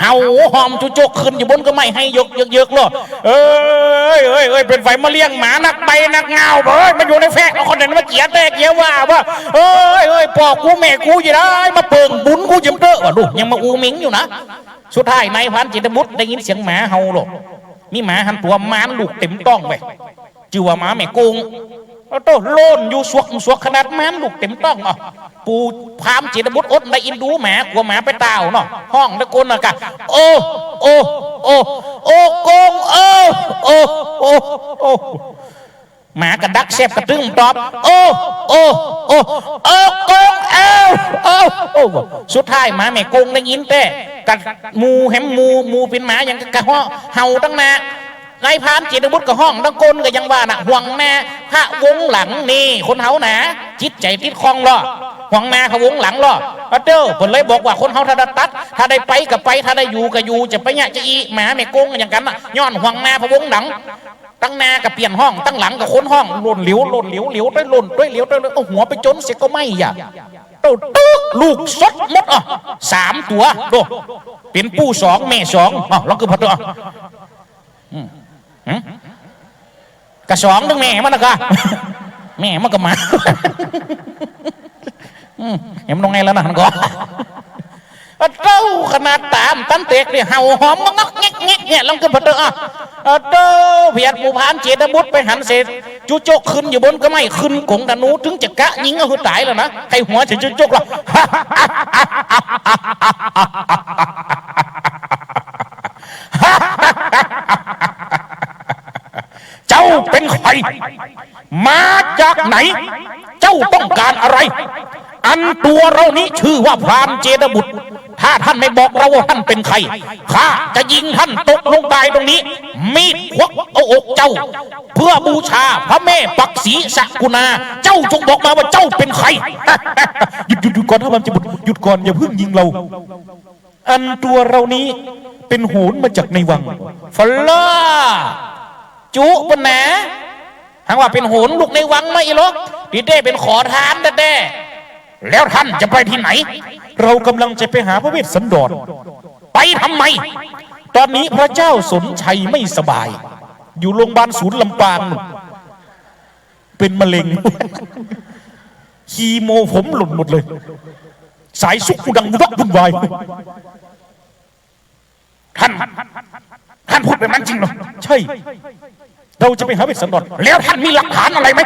S3: เฮาหอมจุกขึ้นอยู่บนก็ไม่ให้ยกเยอะๆหรอกเอ้ยเป็นไฟมาเลี้ยงหมานักใบนักเงาเอ้ยมันอยู่ในแฟกคนนั้นมาเกียดแตกเกียว่าเอ้ยปอกกูแม่กูอยู่ได้มาเปิงบุญกูยิ้มเตอะว่ะดูยังมาอูมิงอยู่นะสุดท้ายนายพันจิตมุตได้ยินเสียงหมาเฮาหรอกนี่หมาหันตัวม้านลูกเต็มต้องไปจื่อว่าหมาแม่กงโตโลนอยู่สวกขนาดม้านลูกเต็มต้องอ่ะปูพามจิตมุตอดได้อินดูหมากลัวหมาไปเต่าเนาะห้องตะโกนน่ะกะโอ้กงหมากระดักแซบกระตึ้งตอบโอ้กงสุดท้ายหมาแม่กงได้ยินแต่กัดมูแหมมูเป็นหมาอย่างกะเห่าตั้งนานายพานจิตบุตรกับห้องตั้งกลก็ยังว่าน่ะห่วงแม่พระวงหลังนี่คนเฮาหนาจิตใจติดคลองล่อห่วงแม่เขาวงหลังล่อเด้อผลเลยบอกว่าคนเฮาถ้าได้ตัดถ้าได้ไปกับไปถ้าได้อยู่ก็อยู่จะไปเนี่ยจะอีหมาแม่กงอย่างกันน่ะย้อนห่วงแม่พระวงหลังตั้งนากับเปลี่ยนห้องตั้งหลังกับคนห้องหล่นเหลียวได้หล่นด้วยเหลียวได้เอาหัวไปจนเสียก็ไม่อย่าลูกสดหมดอ่ะ3 ตัวดูเป็นปู่2แม่2อ๋อแล้วคือพอตัวกระ2นึงแม่มันนะกะแม่มันก็มาเห็นตรงไงแล้วนะมันก็เต้าขนาดตามตั้นเตกเนี่ยเห่าหอมงักแงกเนี่ยลองขึ้นพอตัวเต้าเพียรผู้พานเจตบุตรไปหันเสร็จจุโจกขึ้นอยู่บนก็ไม่ขึ้นกงตะนูถึงจะกะยิงก็คือตายแล้วนะใครหัวจะจุโจกหรอเจ้าเป็นใครมาจากไหนเจ้าต้องการอะไรอันตัวเรานี้ชื่อว่าพรามเจตบุตรถ้าท่านไม่บอกเราว่าท่านเป็นใครข้าจะยิงท่านตกลงตายตรงนี้มีดควักเอาอกเจ้าเพื่อบูชาพระแม่ปักศรีสกุณาเจ้าจงบอกมาว่าเจ้าเป็นใครหยุดก่อนถ้ามันจะหยุดก่อนอย่าเพิ่งยิงเราอันตัวเรานี้เป็นโหรมาจากในวังฟลาจุปนะหากว่าเป็นโหรลูกในวังไม่หรอกดิเด้เป็นขอทานแด้แล้วท่านจะไปที่ไหนเรากำลังจะไปหาพระเวสสันดรไปทำไมตอนนี้พระเจ้าสนชัยไม่สบายอยู่โรงพยาบาลศูนย์ลำปางเป็นมะเร็งคีโมผมหล่นหมดเลยสายสุกดังวักวุ่นวายท่านพูดแบบนั้นจริงเหรอใช่เราจะไปหาเวสสันดรแล้วท่านมีหลักฐานอะไรไหม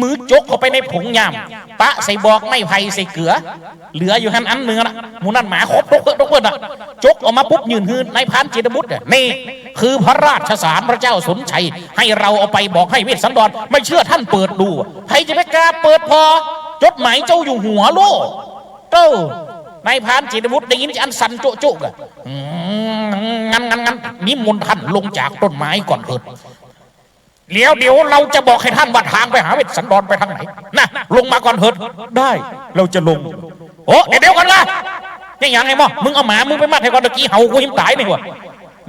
S3: มือจกเข้าไปในผงยามปะใส่บอกไม่ไผ่ใส่เกลือเหลืออยู่หันอันเนื้อนะหมูนั่นหมาครบทุกคนอ่ะจกออกมาปุ๊บยืนหืนในพันจิตบุตรนี่คือพระราชสารพระเจ้าสนชัยให้เราเอาไปบอกให้เวสสันดรไม่เชื่อท่านเปิดดูใครจะไปกล้าเปิดพอจดหมายเจ้าอยู่หัวโลเต้านายพานจิตบุตรได้ยินอันสันโจ๊กอ่ะงั้นนิมนต์ท่านลงจากต้นไม้ก่อนเถิดเดี๋ยวเราจะบอกให้ท่านว่าทางไปหาเวสสันดรไปทางไหนนะลงมาก่อนเถิดได้เราจะลงโอ้เดี๋ยวกันละนี่ยังไงมั้งมึงเอาหมามึงไปมัดให้ก่อนตะกี้เห่ากูยิ้มตายนี่วะ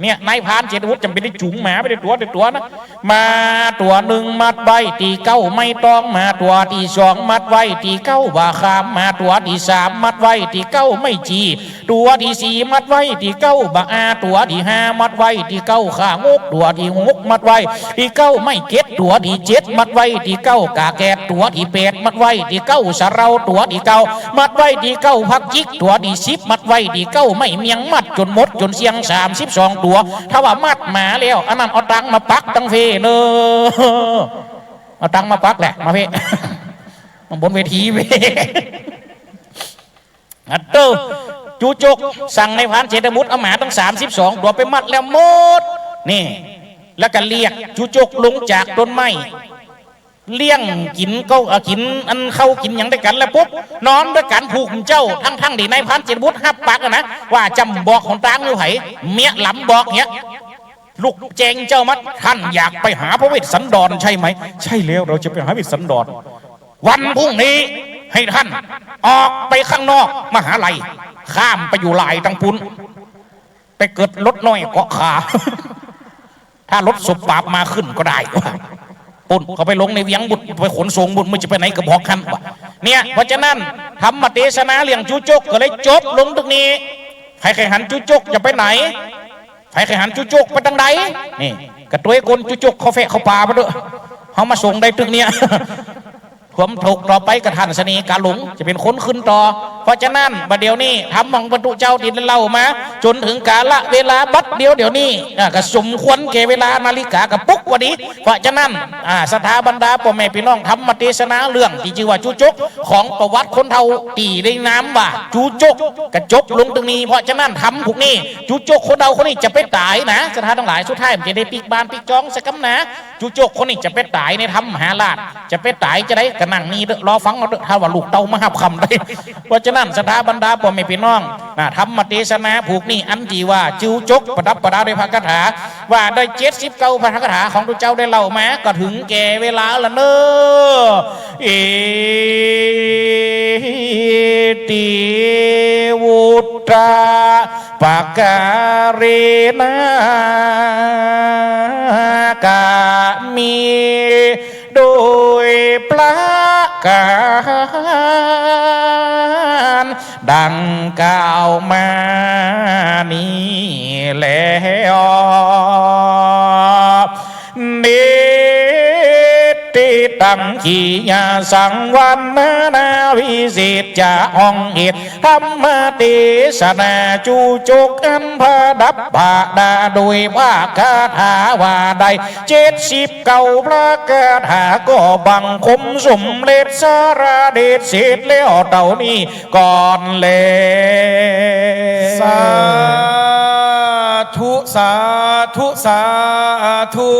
S3: เนี่ยนายพานเจตวุฒิจำเป็นได้จุ๋งหมาไปได้ตัวนะมาตัวหนึ่งมัดไว้ตีเก้าไม่ต้องมาตัวที่2มัดไว้ตีเก้าบ่าขามมาตัวที่3มัดไว้ตีเก้าไม่จีตัวที่4มัดไว้ตีเก้าบ่าอาตัวที่5มัดไว้ตีเก้าขางกตัวที่6มัดไว้ตีเก้าไม่เก็ดตัวที่7มัดไว้ตีเก้ากาแกดตัวที่8มัดไว้ตีเก้าสะเราตัวที่9มัดไว้ตีเก้าพักจิกตัวที่10มัดไว้ตีเก้าไม่เมียงมัดจนหมดจนเสียง32ตัวถ้าว่ามัดหมาแล้วอันนั้นเอาตังมาปักตังเฟเนอเอาตังมาปักแหละมาเพ่บนเวทีเวเตอร์จูจกสั่งในพันเจตมุตเอาหมาตั้ง32ตัวไปมัดแล้วหมดนี่แล้วก็เรียกจูจกลงจากต้นไม้ เลี้ยงกินก็กินอันเข้ากินอย่างด้วยกันแล้วปุ๊บนอนด้วยกันผูกเจ้าทั้งดีในพันเจ็ดบุตรฮับปากนะว่าจำบอกของตางอยู่ไหเมียหลำบอกเนี้ยลูกแจงเจ้ามัดท่านอยากไปหาพระเวสสันดรใช่ไหมใช่แล้วเราจะไปหาพระเวสสันดรวันพรุ่งนี้ให้ท่านออกไปข้างนอกมหาลัยข้ามไปอยู่ลายตังพุนไปเกิดรถน้อยเกาะขา ถ้ารถศพปราบมาขึ้นก็ได้ปุ่นเขาไปลงในเวียงบุตรไปขนส่งบุตรมันจะไปไหนก็บอกคันวะเนี่ยเพราะฉะนั้นธรรมเทศนาเรื่องจูจกก็เลยจบลงตรงนี้ใครหันจูจกจะไปไหนใครหันจูจกไปทางใดนี่กระตุ้ยกลจูจกเขาแฝะเขาป่าไปด้วยเขามาส่งได้ตึกเนี้ยผมถูกต่อไปกระทันสนีกาหลงจะเป็นคนขึ้นต่อเพราะฉะนั้นบัดเดี๋ยวนี้ทำมังบรรทุเจ้าดินเล่ามาจนถึงกาละเวลาบัดเดี๋ยวนี้ก็สมควรแก่เวลานาฬิกากับปุ๊กวันนี้เพราะฉะนั้นสถาบรรดาพ่อแม่พี่น้องทำมาเทศนาเรื่องที่ชื่อว่าจูจกของประวัติคนเท่าตีได้น้ำว่าจูจกกระจกลงตรงนี้เพราะฉะนั้นทำพวกนี้จูจกคนเท่าคนนี้จะไปตายนะสถานทั้งหลายสุดท้ายมันจะได้ปีกบานปีกจองสักคำนะจูจกคนนี้จะไปตายในธรรมหาราชจะไปตายจะได้กระนั่งนี้รอฟังเราถ้าว่าลูกเต้ามาหับคำได้เพราะฉะนั้นสถาบรรดาพ่อแม่พี่น้องทำมาเทศนาผูกนี่อันที่ว่าจูจกประดับประดาด้วยพระคาถาว่าได้79พระคาถาของพระเจ้าได้เล่ามาก็ถึงแก่เวลาละเนอติวุตราปะการีนากามีโดยประการดังกล่าวมานี้แล้วนิติตังขียาสังวันนาวิสิตจะห้องเหตุธรรมเทศนาจูจกอันพดับผาดาโดยว่าคาถาว่าใด79พระคาถาก็บังคมสมเด็จสารเดชเสร็จแล้วเต่านี้ก่อนเลย
S1: สาธุสาธุสาธุ